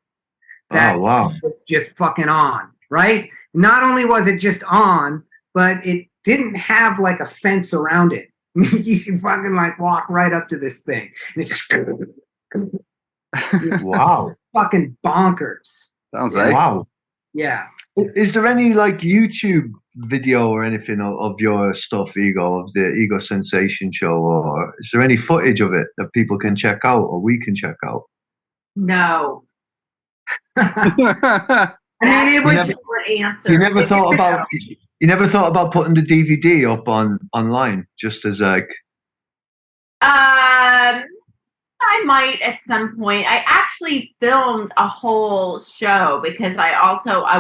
that was just fucking on, right? Not only was it just on, but it didn't have like a fence around it. You can fucking like walk right up to this thing. And it's just wow. Fucking bonkers. Sounds like wow. Yeah. Is there any like YouTube video or anything of your stuff, Ego, of the Ego Sensation show, or is there any footage of it that people can check out or we can check out? No. I mean, it was answer. You never thought about putting the DVD up online just as like I might at some point. I actually filmed a whole show because I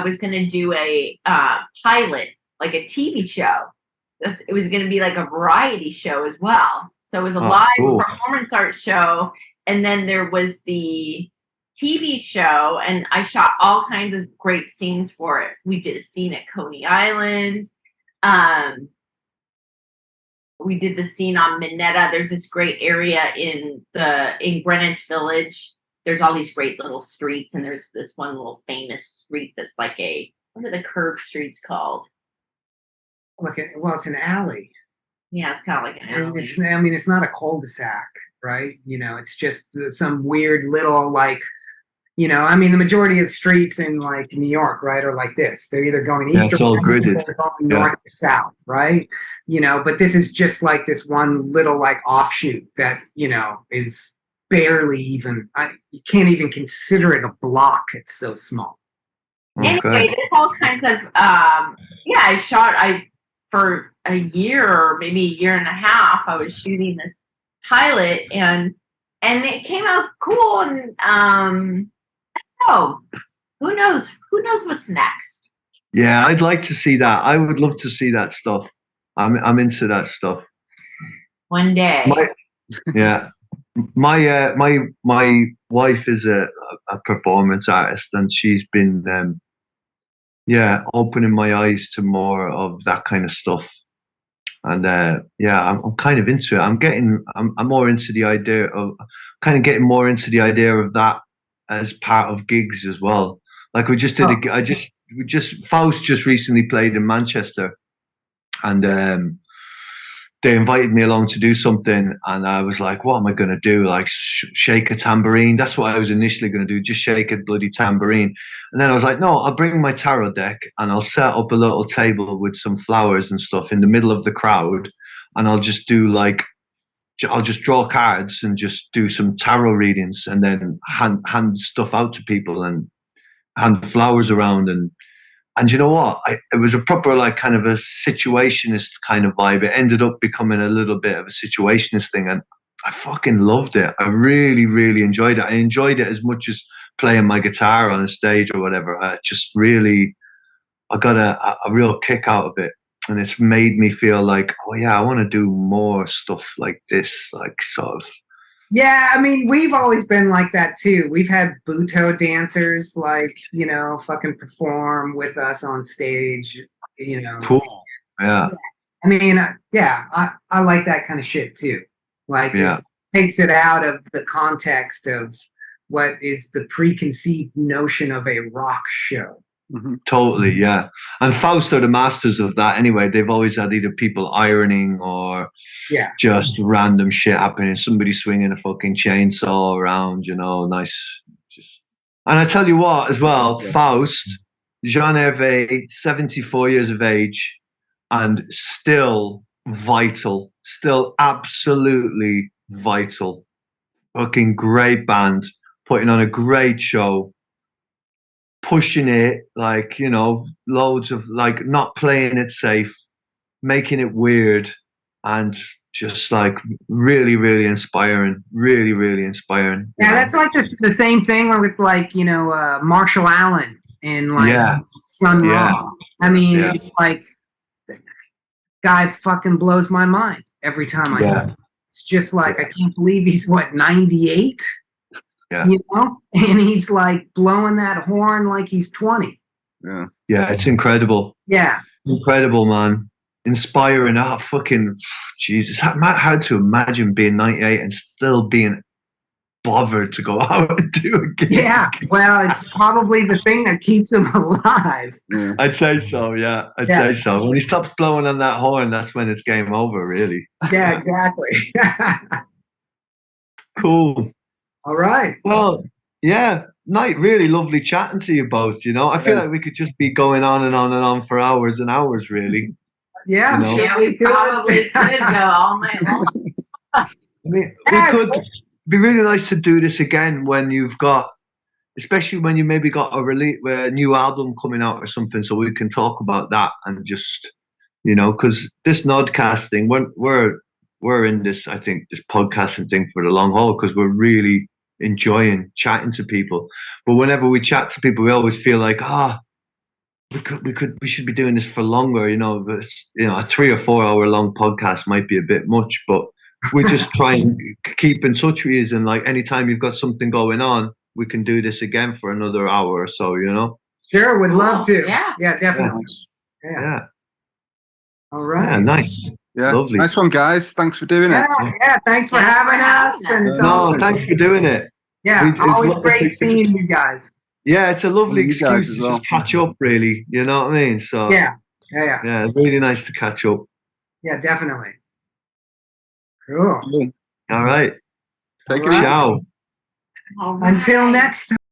was going to do a pilot, like a TV show. It was going to be like a variety show as well. So it was a live performance art show. And then there was the TV show, and I shot all kinds of great scenes for it. We did a scene at Coney Island. We did the scene on Minetta. There's this great area in Greenwich Village. There's all these great little streets, and there's this one little famous street that's like what are the curved streets called? Well, it's an alley. Yeah, it's kind of like an alley. It's not a cul-de-sac right? It's just some weird little like, I mean, the majority of the streets in like New York, right, are like this. They're either going east it's or all west, gridded. or they're going north or south, right? But this is just like this one little like offshoot that is barely even. You can't even consider it a block. It's so small. Anyway, there's all kinds of I for a year or maybe a year and a half, I was shooting this pilot, and it came out cool, and who knows what's next. Yeah, I'd like to see that. I would love to see that stuff. I'm into that stuff. One day. My wife is a performance artist, and she's been opening my eyes to more of that kind of stuff. And I'm kind of into it. I'm more into the idea of kind of getting more into the idea of that as part of gigs as well. Like we just did Faust just recently played in Manchester, and they invited me along to do something, and I was like, what am I going to do? Like shake a tambourine? That's what I was initially going to do, just shake a bloody tambourine. And then I was like, no, I'll bring my tarot deck and I'll set up a little table with some flowers and stuff in the middle of the crowd, and I'll just draw cards and just do some tarot readings, and then hand stuff out to people and hand flowers around. And you know what? It was a proper like kind of a situationist kind of vibe. It ended up becoming a little bit of a situationist thing, and I fucking loved it. I really, really enjoyed it. I enjoyed it as much as playing my guitar on a stage or whatever. I got a real kick out of it, and it's made me feel like, oh yeah, I want to do more stuff like this, like sort of. Yeah, I mean, we've always been like that too. We've had Buto dancers like, fucking perform with us on stage, Cool. Yeah. I mean, I like that kind of shit too. Like, yeah. It takes it out of the context of what is the preconceived notion of a rock show. Mm-hmm. Totally, yeah. And Faust are the masters of that anyway. They've always had either people ironing or just random shit happening. Somebody swinging a fucking chainsaw around, nice. And I tell you what, as well, Faust, Jean Hervé, 74 years of age, and still vital, still absolutely vital. Fucking great band, putting on a great show. Pushing it, like, loads of like not playing it safe, making it weird, and just like really, really inspiring. Really, really inspiring. Yeah, that's like the same thing with like, Marshall Allen and like Sun Ra. I mean, it's like the guy fucking blows my mind every time I see him. It's just like I can't believe he's 98. Yeah. And he's like blowing that horn like he's 20. Yeah. Yeah, it's incredible. Yeah. Incredible, man. Inspiring. Oh, fucking Jesus. How to imagine being 98 and still being bothered to go out and do a gig. Yeah. Well, it's probably the thing that keeps him alive. Yeah. I'd say so, yeah. I'd say so. When he stops blowing on that horn, that's when it's game over, really. Yeah, exactly. Cool. All right. Well, yeah, Knight, really lovely chatting to you both. I feel like we could just be going on and on and on for hours and hours, really. Yeah, I'm sure we probably could go all night long. I mean, we could. It'd be really nice to do this again when you've got, especially when you maybe got a new album coming out or something, so we can talk about that and just, because this Nodcast thing, we're in this, I think, this podcasting thing for the long haul because we're really enjoying chatting to people. But whenever we chat to people, we always feel like, we should be doing this for longer, but a 3 or 4 hour long podcast might be a bit much, but we just try and keep in touch with you, and like anytime you've got something going on, we can do this again for another hour or so, Sure, would love to. Yeah, definitely. Yeah. All right. Yeah, nice. Yeah, lovely. Nice one, guys. Thanks for doing it. Yeah, thanks for having us. And thanks for doing it. Yeah, always great seeing you guys. Yeah, it's a lovely excuse to just catch up, really. You know what I mean? So yeah, really nice to catch up. Yeah, definitely. Cool. All right. Take it Right. easy. Ciao. All right. Until next time.